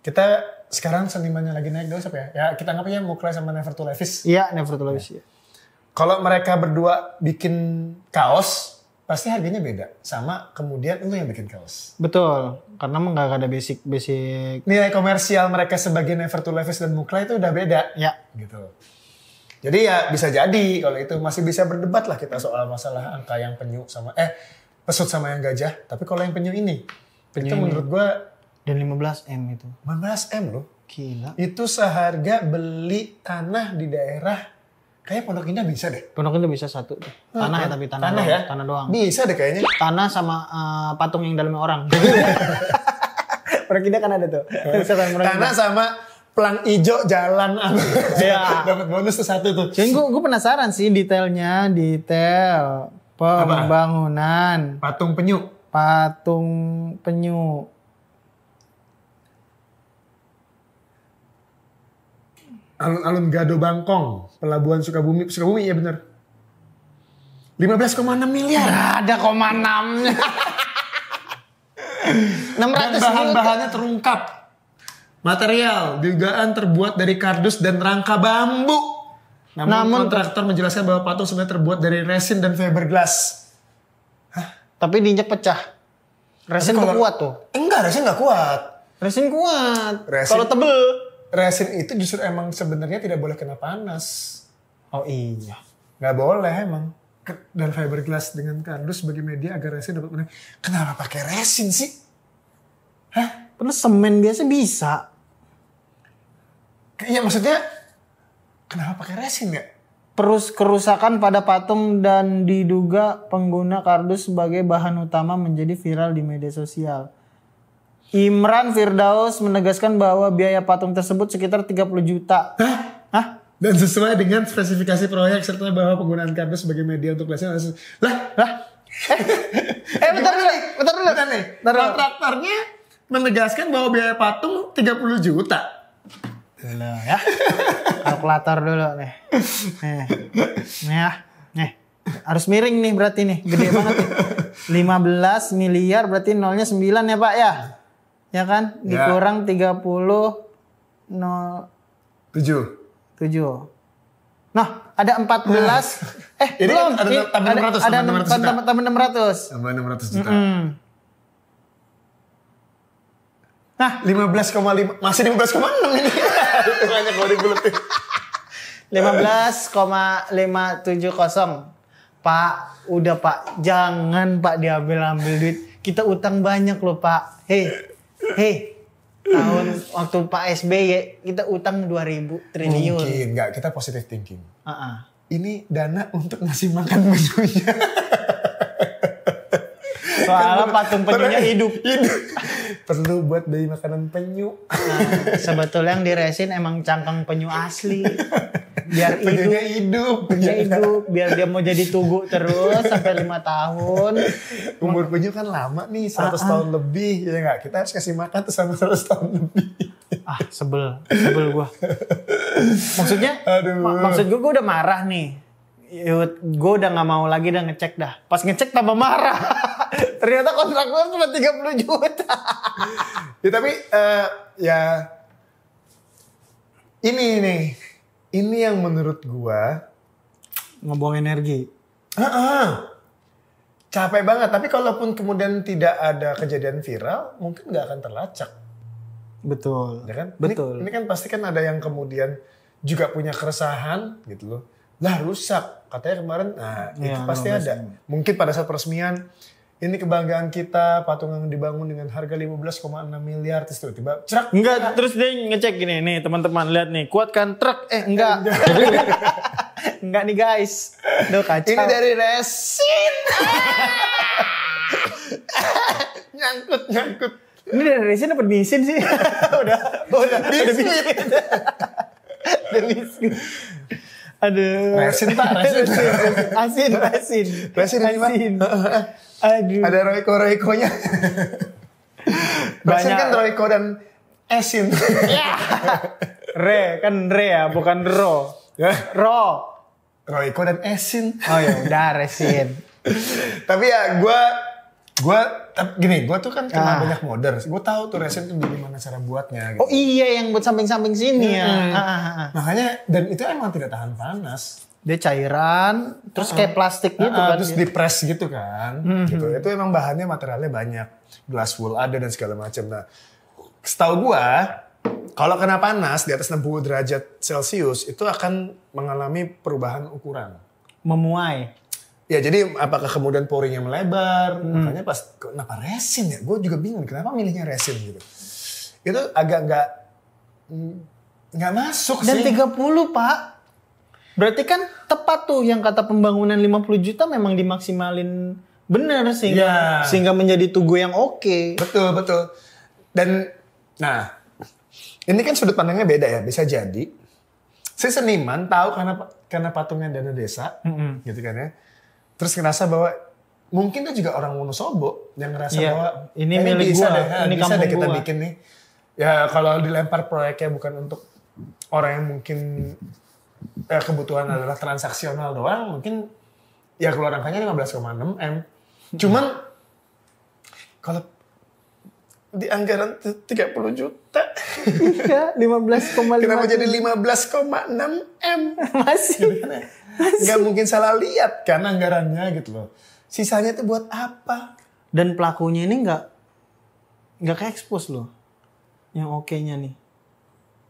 Kita sekarang senimannya lagi naik dong siapa ya? Ya kita anggap aja Muklai sama Never to Levis. Iya, Never to Levis. Ya. Kalau mereka berdua bikin kaos, pasti harganya beda sama kemudian lu yang bikin kaos. Betul, karena nggak ada basic nilai komersial mereka sebagai Never to Levis dan Muklai itu udah beda. Ya, gitu. Jadi ya bisa jadi kalau itu masih bisa berdebat lah kita soal masalah angka yang penyu sama pesut sama yang gajah. Tapi kalau yang penyu ini itu menurut gua dan 15 M itu. 15 M loh. Gila. Itu seharga beli tanah di daerah. Kayaknya Pondok Indah bisa deh. Pondok Indah bisa satu tuh. Tanah ya tapi tanah doang. Ya? Tanah doang. Bisa deh kayaknya. Tanah sama patung yang dalamnya orang. Pondok Indah kan ada tuh. Tanah sama pelang ijo jalan. Ya. Dapat bonus tuh satu tuh. Jadi gue penasaran sih detail pembangunan. Patung penyu. Alun-alun Gado Bangkong, Pelabuhan Sukabumi ya bener. 15,6 miliar. Gak ada 6,nya. 600 dan bahan-bahannya terungkap. Material dugaan terbuat dari kardus dan rangka bambu. Namun kontraktor menjelaskan bahwa patung sebenarnya terbuat dari resin dan fiberglass. Tapi diinjak pecah. Resin tuh kuat tuh. Enggak, resin nggak kuat. Resin kuat. Kalau tebel. Resin itu justru emang sebenarnya tidak boleh kena panas. Oh iya. Nggak boleh emang. Dan fiberglass dengan kardus sebagai media agar resin dapat menarik. Kenapa pakai resin sih? Hah? Padahal semen biasa bisa. Iya maksudnya, kenapa pakai resin ya? Kerusakan pada patung dan diduga pengguna kardus sebagai bahan utama menjadi viral di media sosial. Imran Firdaus menegaskan bahwa biaya patung tersebut sekitar 30 juta. Hah? Dan sesuai dengan spesifikasi proyek serta bahwa penggunaan kardus sebagai media untuk resin. Bentar nih. Kontraktornya menegaskan bahwa biaya patung 30 juta. Dulu ya. Kalkulator dulu nih. Nih. Harus miring nih berarti nih. Gede banget nih. 15 miliar berarti nolnya 9 ya Pak ya? Ya kan? Dikurang 30 0 7. Nah, ada 14. Ini belum. Ada tambah 600. Ada tambah 600. Tambah 600 juta. Nah, 15,5. Masih 15,6 ini. Itu banyak kalau dibuletin. 15,570. Pak, udah Pak. Jangan Pak diambil-ambil duit. Kita utang banyak loh Pak. Hei. Tahun waktu Pak SBY kita utang 2.000 triliun. Mungkin enggak, kita positive thinking. Ini dana untuk ngasih makan penyunya. Soalnya patung penyunya hidup. Perlu buat beli makanan penyu. Sebetulnya yang diresin emang cangkang penyu asli. Biar hidup. Biar dia mau jadi tugu terus sampai 5 tahun. Umur penyu kan lama nih, 100 tahun lebih. Ya enggak? Kita harus kasih makan tuh sama 100 tahun lebih. Sebel gue. Maksud gue udah marah nih. Gue udah gak mau lagi ngecek dah. Pas ngecek tambah marah. Ternyata kontrak gue cuma 30 juta. Ya tapi ini yang menurut gua ngebuang energi. Capek banget. Tapi kalaupun kemudian tidak ada kejadian viral, mungkin nggak akan terlacak. Betul. Ya kan? Betul. Ini kan pasti kan ada yang kemudian juga punya keresahan gitu loh. Lah rusak katanya kemarin. Nah itu pasti ada. Mungkin pada saat peresmian. Ini kebanggaan kita, patung yang dibangun dengan harga 15,6 miliar. Terus tiba-tiba cerak. Enggak, terus dia ngecek gini. Nih teman-teman lihat nih. Kuatkan truk. Enggak. Enggak nih guys. Duh kacau. Ini dari resin. Nyangkut. Ini dari resin apa bisin sih? udah biskuit. Udah biskuit. Aduh. Resin Pak, resin. Resin ini Pak. Aduh. Ada Royco-nya. Resin kan Royco dan Esin. Re ya, bukan Ro. Royco dan Esin. Oh ya udah resin. Tapi ya gue tuh kan kena banyak modder. Gue tahu tuh resin tuh gimana cara buatnya. Gitu. Oh iya yang buat samping-samping sini ya. Makanya dan itu emang tidak tahan panas. Dia cairan, terus kayak plastik gitu kan. Terus di-press gitu kan. Gitu. Itu emang bahannya materialnya banyak. Glass wool ada dan segala macam. Nah, setahu gue kalau kena panas di atas 60 derajat Celcius itu akan mengalami perubahan ukuran. Memuai. Ya jadi apakah kemudian poringnya melebar, makanya pas kenapa resin ya? Gue juga bingung kenapa milihnya resin gitu. Itu agak nggak masuk dan sih. Dan 30 Pak. Berarti kan tepat tuh yang kata pembangunan 50 juta memang dimaksimalin benar sehingga menjadi tugu yang oke. Betul. Dan nah ini kan sudut pandangnya beda ya, bisa jadi si seniman tahu karena patungnya dana desa, gitu kan ya. Terus ngerasa bahwa mungkin dia juga orang Wonosobo yang ngerasa bahwa ini milik bisa gua, bisa deh kita bikin nih. Ya kalau dilempar proyeknya bukan untuk orang yang mungkin kebutuhan adalah transaksional doang, mungkin ya keluar angkanya 15,6 M. Cuman kalau di anggaran 30 juta. Iya, 15,5. Kenapa jadi 15,6 M? Masih. Gak mungkin salah lihat kan anggarannya gitu loh. Sisanya itu buat apa? Dan pelakunya ini nggak ke-expose loh. Yang oke-nya nih.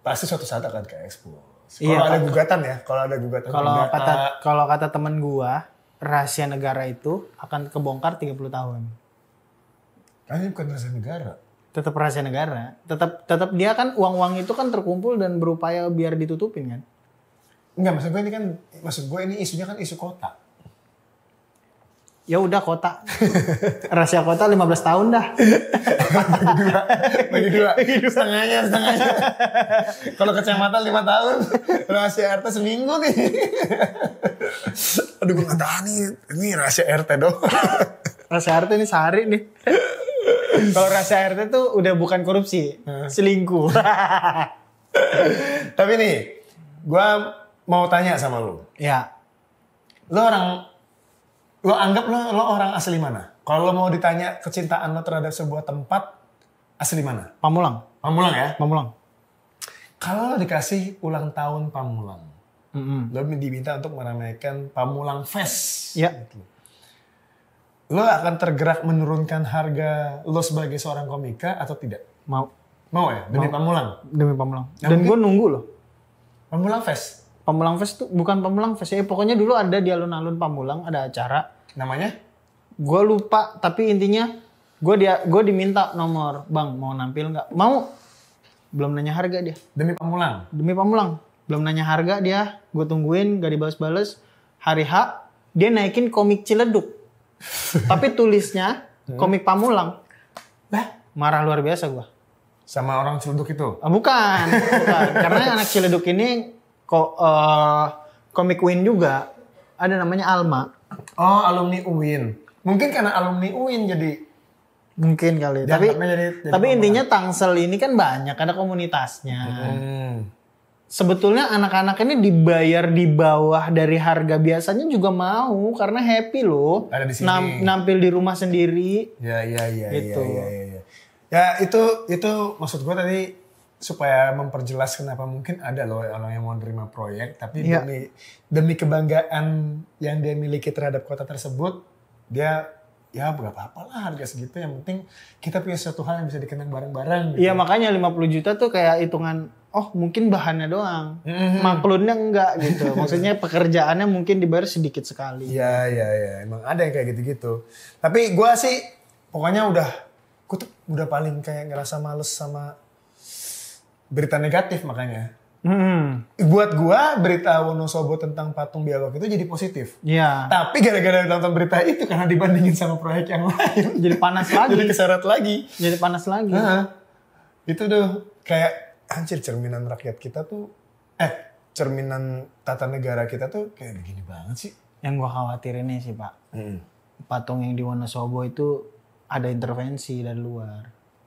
Pasti suatu saat akan ke-expose. Iya, Kalau ada gugatan ya, kalau kata temen gua, rahasia negara itu akan kebongkar 30 tahun. Ini bukan rahasia negara. Tetap rahasia negara. Tetap dia kan uang-uang itu kan terkumpul dan berupaya biar ditutupin kan. Enggak, maksud gue ini isunya kan isu kota. Ya udah kota. Rahasia kota 15 tahun dah. Bagi dua. Setengahnya. Kalau kecamatan 5 tahun, rahasia RT seminggu nih. Aduh gue gak tahan nih, ini rahasia RT dong. Rahasia RT ini sehari nih. Kalau rahasia RT tuh udah bukan korupsi, selingkuh. Tapi nih, gue mau tanya sama lu. Ya. Lo anggap lo orang asli mana? Kalau lo mau ditanya kecintaan lo terhadap sebuah tempat, asli mana? Pamulang. Pamulang ya? Pamulang. Kalau lo dikasih ulang tahun Pamulang, lo diminta untuk meramaikan Pamulang Fest. Ya. Gitu. Lo akan tergerak menurunkan harga lo sebagai seorang komika atau tidak? Mau. Mau ya? Demi Pamulang? Demi Pamulang. Dan gue nunggu loh. Pamulang Fest? Pamulang Fest tuh bukan Pamulang Fest ya. Pokoknya dulu ada di alun-alun Pamulang ada acara. Namanya? Gue lupa, tapi intinya gue diminta nomor, bang mau nampil nggak? Mau. Belum nanya harga dia. Demi Pamulang? Demi Pamulang. Belum nanya harga dia, gue tungguin gak dibales-bales. Hari H dia naikin komik Ciledug. Tapi tulisnya komik Pamulang. Marah luar biasa gue. Sama orang Ciledug itu? Bukan. Karena anak Ciledug ini komik Win juga. Ada namanya Alma. Oh, alumni UIN. Mungkin karena alumni UIN jadi. Mungkin kali. Tapi intinya Tangsel ini kan banyak, ada komunitasnya. Sebetulnya anak-anak ini dibayar di bawah dari harga biasanya juga mau karena happy loh. Ada di sini. Nampil di rumah sendiri. Ya. Gitu. Ya itu maksud gue tadi supaya memperjelas kenapa mungkin ada loh orang yang mau nerima proyek tapi demi kebanggaan yang dia miliki terhadap kota tersebut dia ya berapa apalah harga segitu yang penting kita punya suatu hal yang bisa dikenang bareng-bareng. Iya gitu. Makanya 50 juta tuh kayak hitungan mungkin bahannya doang, maklunnya enggak gitu. Maksudnya pekerjaannya mungkin dibayar sedikit sekali. Iya emang ada yang kayak gitu-gitu. Tapi gue sih pokoknya gue tuh udah paling kayak ngerasa males sama berita negatif makanya. Buat gua berita Wonosobo tentang patung biawak itu jadi positif. Iya. Tapi gara-gara nonton berita itu karena dibandingin sama proyek yang lain. Jadi panas lagi. Jadi keseret lagi. Jadi panas lagi. Itu tuh kayak anjir cerminan rakyat kita tuh. Cerminan tata negara kita tuh kayak begini banget sih. Yang gua khawatirin nih sih Pak. Patung yang di Wonosobo itu ada intervensi dari luar.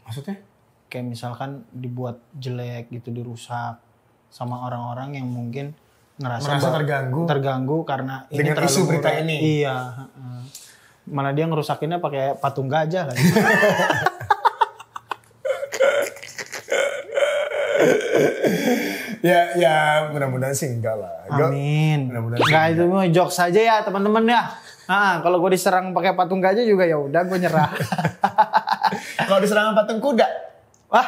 Maksudnya? Kayak misalkan dibuat jelek gitu, dirusak sama orang-orang yang mungkin merasa terganggu karena ini dengan isu berita ini. Iya. Malah dia ngerusakinnya pakai patung gajah lagi. ya mudah-mudahan sih enggak lah. Amin. Enggak itu mah jokes saja ya teman-teman ya. Kalau gue diserang pakai patung gajah juga ya udah gue nyerah. Kalau diserang patung kuda? Wah,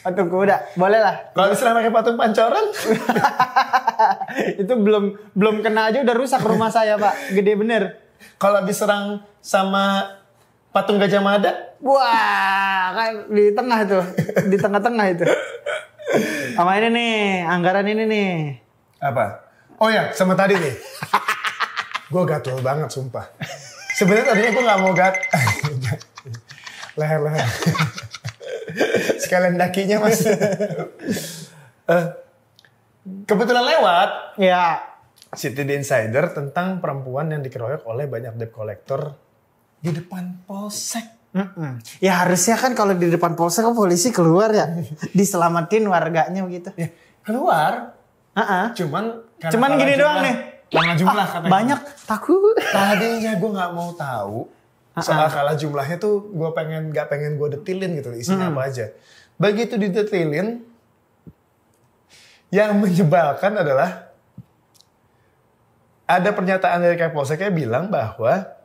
patung kuda, boleh lah. Kalau diserang pakai patung pancoran? Itu belum kena aja udah rusak rumah saya Pak, gede bener. Kalau diserang sama patung Gajah Mada? Wah, kayak di tengah itu, di tengah-tengah itu. Sama ini nih, anggaran ini nih. Apa? Oh ya, sama tadi nih. Gue gatel banget sumpah. Sebenarnya tadinya gue nggak mau leher. Sekalian dakinya mas. Kebetulan lewat. Ya. City The Insider tentang perempuan yang dikeroyok oleh banyak debt collector di depan polsek. Ya harusnya kan kalau di depan polsek kan polisi keluar ya. Diselamatin warganya begitu. Ya, keluar. Cuman gini doang nih. Karena jumlah katanya. Banyak takut. Tadinya gue nggak mau tahu. Soal kalah jumlahnya tuh gue nggak pengen gue detilin gitu isinya apa aja. Begitu didetilin, yang menyebalkan adalah ada pernyataan dari Kapolseknya bilang bahwa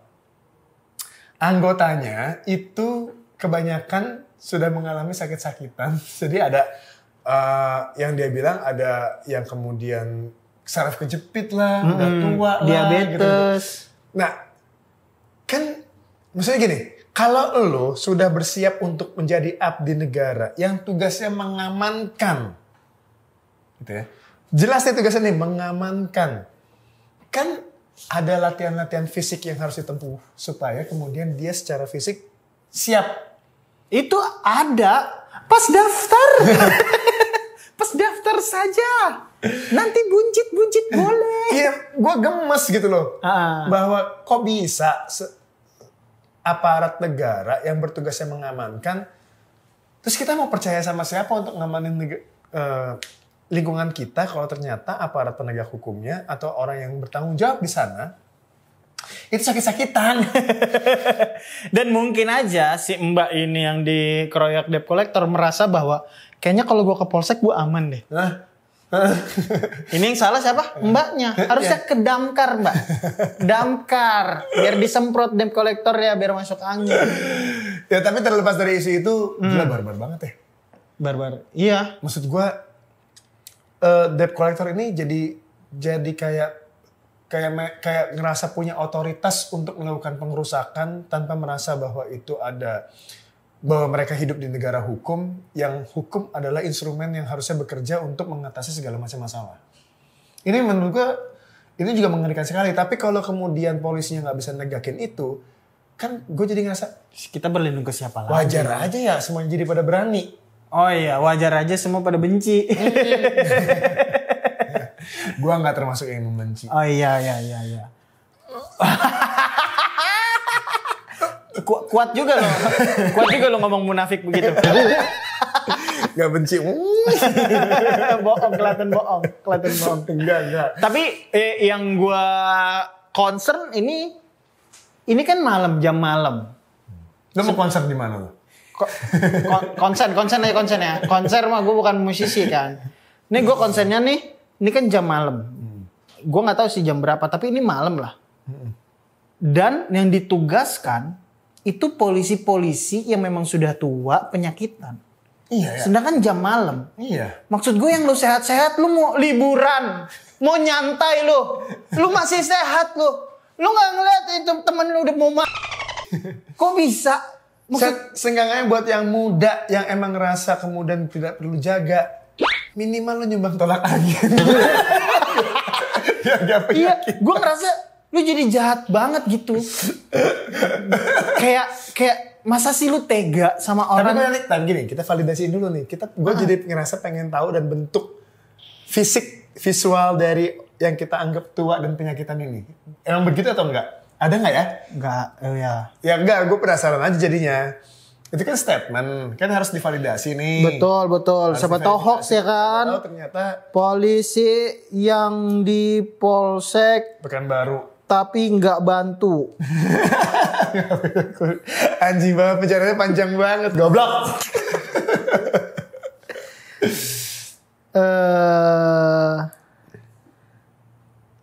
anggotanya itu kebanyakan sudah mengalami sakit-sakitan. Jadi ada yang dia bilang ada yang kemudian saraf kejepit lah, udah tua lah, diabetes. Gitu. Nah, kan maksudnya gini, kalau lo sudah bersiap untuk menjadi abdi negara yang tugasnya mengamankan, gitu ya. Jelas nih tugasnya nih mengamankan. Kan ada latihan-latihan fisik yang harus ditempuh supaya kemudian dia secara fisik siap. Itu ada pas daftar. Pas daftar saja. Nanti buncit-buncit boleh. Iya, gue gemes gitu loh. Bahwa kok bisa aparat negara yang bertugasnya mengamankan, terus kita mau percaya sama siapa untuk ngamanin lingkungan kita kalau ternyata aparat penegak hukumnya atau orang yang bertanggung jawab di sana itu sakit-sakitan. Dan mungkin aja si mbak ini yang dikeroyok debt collector merasa bahwa kayaknya kalau gue ke polsek gue aman deh. Ini yang salah siapa? Mbaknya. Harusnya ke damkar, Mbak. Damkar. Biar disemprot debt collector ya, biar masuk angin. Ya tapi terlepas dari isu itu, gila barbar banget ya. Barbar. Iya. Maksud gue, debt collector ini jadi kayak ngerasa punya otoritas untuk melakukan pengerusakan tanpa merasa bahwa bahwa mereka hidup di negara hukum, yang hukum adalah instrumen yang harusnya bekerja untuk mengatasi segala macam masalah. Ini menurut gue, ini juga mengerikan sekali. Tapi kalau kemudian polisinya nggak bisa negakin itu, kan gue jadi ngerasa, kita berlindung ke siapa lagi? Wajar aja ya semuanya jadi pada berani. Oh iya, wajar aja semua pada benci. Gue nggak termasuk yang membenci. Oh iya. Kuat juga lo ngomong munafik begitu. Gak benci. Bohong, kelihatan bohong. Enggak. Tapi yang gue concern ini kan jam malam. Lo mau konser di mana lo? Konsen ya. Konser mah gue bukan musisi kan. Ini gue konsennya nih, ini kan jam malam. Gue nggak tahu sih jam berapa, tapi ini malam lah. Dan yang ditugaskan itu polisi-polisi yang memang sudah tua, penyakitan. Iya ya. Sedangkan jam malam. Iya. Maksud gue yang lu sehat-sehat, lu mau liburan, mau nyantai lu masih sehat lu nggak ngeliat itu temen lu udah mau kok bisa? Seenggaknya buat yang muda yang emang ngerasa kemudian tidak perlu jaga, minimal lu nyumbang tolak angin. Iya, gue ngerasa lu jadi jahat banget gitu. kayak masa sih lu tega sama orang? Tapi gini, kita validasiin dulu nih. Gue jadi ngerasa pengen tahu dan bentuk visual dari yang kita anggap tua dan penyakitan ini. Emang begitu atau enggak? Ada nggak ya? Enggak, ya. Ya enggak, gue penasaran aja jadinya. Itu kan statement, kan harus divalidasi nih. Betul. Siapa tahu hoax ya kan? Tahu ternyata polisi yang di Polsek Pekanbaru tapi nggak bantu. Anjing banget, penjaranya panjang banget, goblok.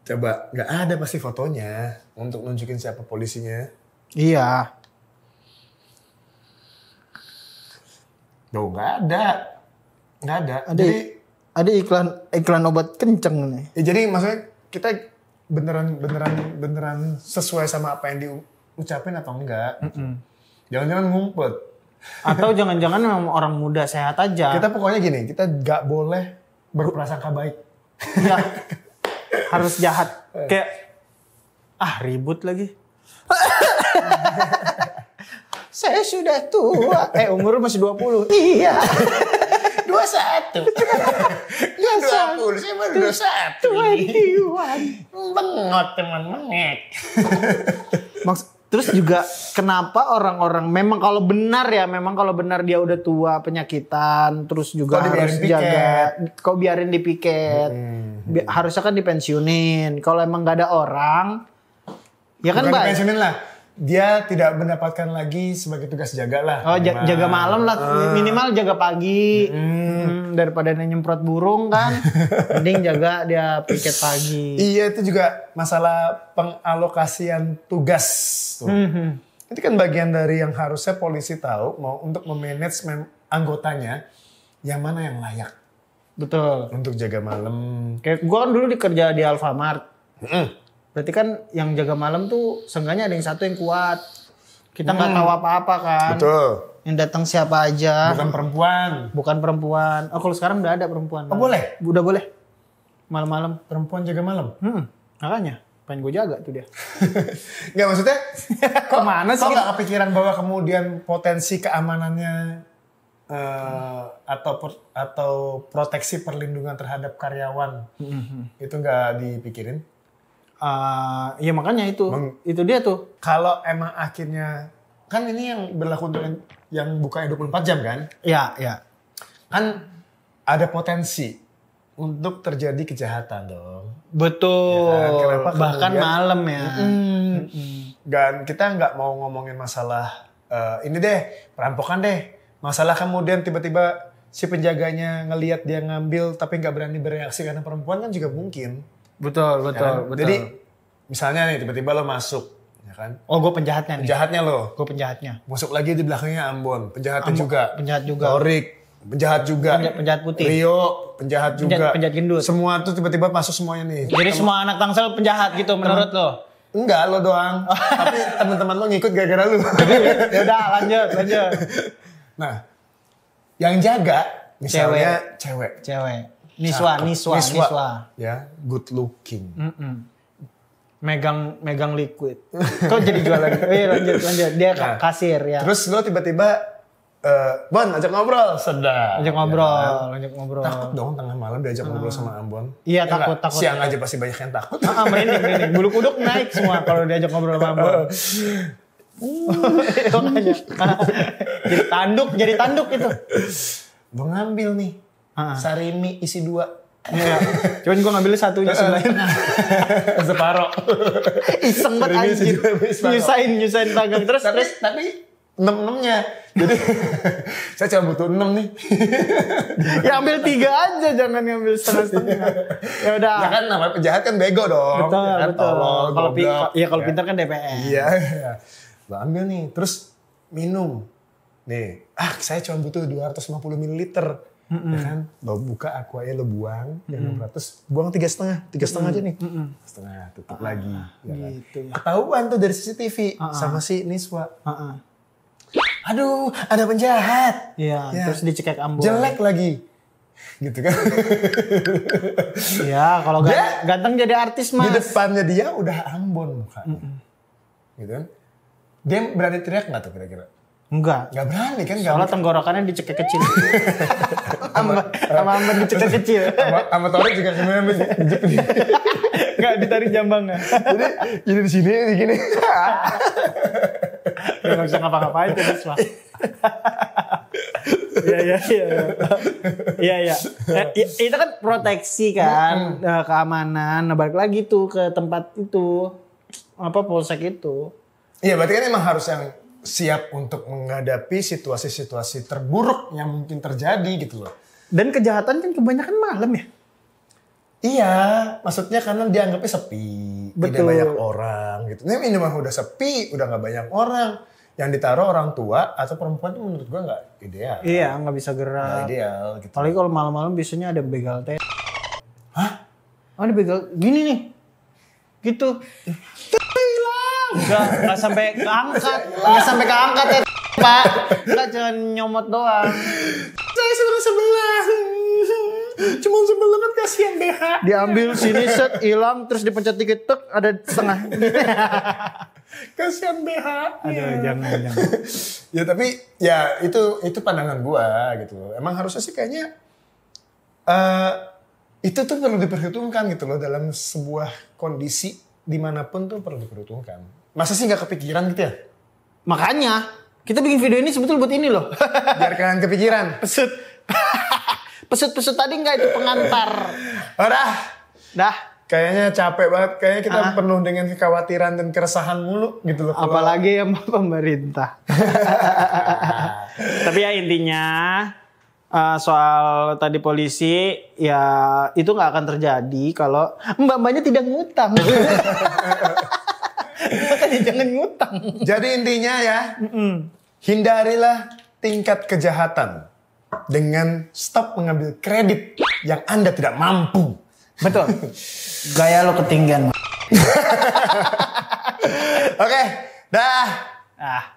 Coba, nggak ada pasti fotonya untuk nunjukin siapa polisinya. Iya. Duh, nggak ada. Ada iklan obat kenceng nih. Ya, jadi maksudnya kita beneran sesuai sama apa yang diucapin atau enggak? Jangan-jangan ngumpet. Atau jangan-jangan memang orang muda sehat aja. Kita pokoknya gini, kita nggak boleh berprasangka baik. Ya, harus jahat. Kayak ribut lagi. Saya sudah tua. Umur masih 20. Iya. 21. 20, saya baru 21. 21. Bengok teman mengek. Terus juga kenapa orang-orang memang kalau benar dia udah tua penyakitan, terus juga harus jaga. Kau biarin dipiket. Harusnya kan dipensiunin. Kalau emang gak ada orang, ya kan baik. Dipensiunin lah. Dia tidak mendapatkan lagi sebagai tugas jaga lah. Oh, jaga malam lah. Minimal jaga pagi. Daripada nyemprot burung kan. Mending jaga dia piket pagi. Iya, itu juga masalah pengalokasian tugas. Tuh. Itu kan bagian dari yang harusnya polisi tahu mau untuk memanage anggotanya yang mana yang layak. Betul. Untuk jaga malam. Kayak gue kan dulu dikerja di Alfamart. Berarti kan yang jaga malam tuh seenggaknya ada yang satu yang kuat. Kita nggak tahu apa-apa kan. Betul. Yang datang siapa aja. Bukan perempuan. Oh kalau sekarang udah ada perempuan. Oh boleh? Udah boleh. Malam-malam. Perempuan jaga malam? Makanya. Pengen gue jaga tuh dia. Nggak maksudnya, kemana sih? Kok nggak kepikiran bahwa kemudian potensi keamanannya atau proteksi perlindungan terhadap karyawan itu nggak dipikirin? Ya makanya itu dia tuh. Kalau emang akhirnya, kan ini yang berlaku untuk yang bukanya 24 jam kan? Iya. Kan ada potensi untuk terjadi kejahatan dong. Betul. Ya kan? Bahkan malam ya. Dan kita nggak mau ngomongin masalah ini deh, perampokan deh. Masalah kemudian tiba-tiba si penjaganya ngelihat dia ngambil tapi nggak berani bereaksi karena perempuan kan juga mungkin. Betul. Jadi misalnya nih tiba-tiba lo masuk, ya kan? Oh gue penjahatnya nih. Penjahatnya lo. Gue penjahatnya. Masuk lagi di belakangnya Ambon, penjahatnya juga. Penjahat juga. Torik. Penjahat juga. Penjahat putih. Rio, penjahat juga. Penjahat gendut. Semua tuh tiba-tiba masuk semuanya nih. Jadi semua anak Tangsel penjahat gitu menurut lo? Enggak, lo doang. Tapi teman-teman lo ngikut gara-gara lu. Ya udah, lanjut. Nah, yang jaga misalnya cewek. Niswa. Ya, good looking. Megang liquid. Kok jadi jualan? Lanjut. Dia kasir ya. Terus lo tiba-tiba Bon, ajak ngobrol, sedap. Ajak ngobrol. Takut dong tengah malam diajak ngobrol sama Ambon. Iya, takut. Siang aja pasti banyak yang takut. Merinding. Bulu kuduk naik semua kalau diajak ngobrol sama Ambon. Jadi tanduk itu. Mau ngambil nih. Sarimi isi 2. Iya. Cuman gue ngambilnya satunya sebelahnya. Separoh. Iseng banget anjir. Nyusahin dagang terus. Tapi 6-6-nya. Jadi saya cuma butuh 6 nih. Ya ambil 3 aja, jangan ngambil setengah-setengah. Ya udah. Ya kan namanya penjahat kan bego dong. Betul, ya kan? betul. Kalau pintar kan DPR. Iya. Lo ambil nih, terus minum. Nih, saya cuma butuh 250 ml. Ya kan? Lo buka aquanya, lo buang. Yang 600, buang 3,5. 3,5 aja nih. Setengah, tutup lagi. Ya kan? Gitu. Ketahuan tuh dari CCTV sama si Niswa. Aduh, ada penjahat. Iya, ya. Terus dicekek Ambon. Jelek lagi. Gitu kan. Ya, kalau ganteng jadi artis mas. Di depannya dia udah Ambon mukanya. Gitu kan. Dia berani teriak gak tuh kira-kira? Enggak. Gak berani kan. Soalnya tenggorokannya dicekek kecil. Sama Ambon dicekek kecil. Sama Torik juga sebenarnya Gak ditarik jambangnya. Jadi di sini gini. Dia gak bisa ngapa-ngapain tuh Niswa. Iya. Itu kan proteksi kan, keamanan. Nah balik lagi tuh ke tempat itu, polsek itu. Iya berarti kan emang harus yang siap untuk menghadapi situasi-situasi terburuk yang mungkin terjadi gitu loh. Dan kejahatan kan kebanyakan malam ya? Iya, maksudnya karena dianggapnya sepi, tidak banyak orang gitu. Ini minimal udah sepi, udah gak banyak orang. Yang ditaruh orang tua atau perempuan itu menurut gua gak ideal. Iya, gak bisa gerak. Gak ideal gitu. Apalagi kalau malam-malam biasanya ada begal teh. Hah? Ada begal, gini nih. Gitu. Hilang. Gak sampai keangkat. Gak sampai keangkat ya Pak. Gak cuma nyomot doang. Saya sebelah. Cuma sebelah kan kasihan BH. Diambil sini set hilang terus dipencet dikit tek ada setengah. Kasihan BH. Aduh jangan. Ya tapi ya itu pandangan gua gitu. Emang harusnya sih kayaknya itu tuh perlu diperhitungkan gitu loh dalam sebuah kondisi dimanapun tuh perlu diperhitungkan. Masa sih nggak kepikiran gitu ya? Makanya kita bikin video ini sebetulnya buat ini loh. Biar kalian kepikiran. Pesut tadi enggak itu pengantar. Dah. Kayaknya capek banget. Kayaknya kita penuh dengan kekhawatiran dan keresahan mulu gitu loh. Apalagi sama pemerintah. Tapi ya intinya soal tadi polisi ya itu nggak akan terjadi kalau mbak-mbaknya tidak ngutang. Makanya jangan ngutang. Jadi intinya ya, hindarilah tingkat kejahatan dengan stop mengambil kredit yang Anda tidak mampu. Betul. Gaya lo ketinggian. Oke, dah. Ah.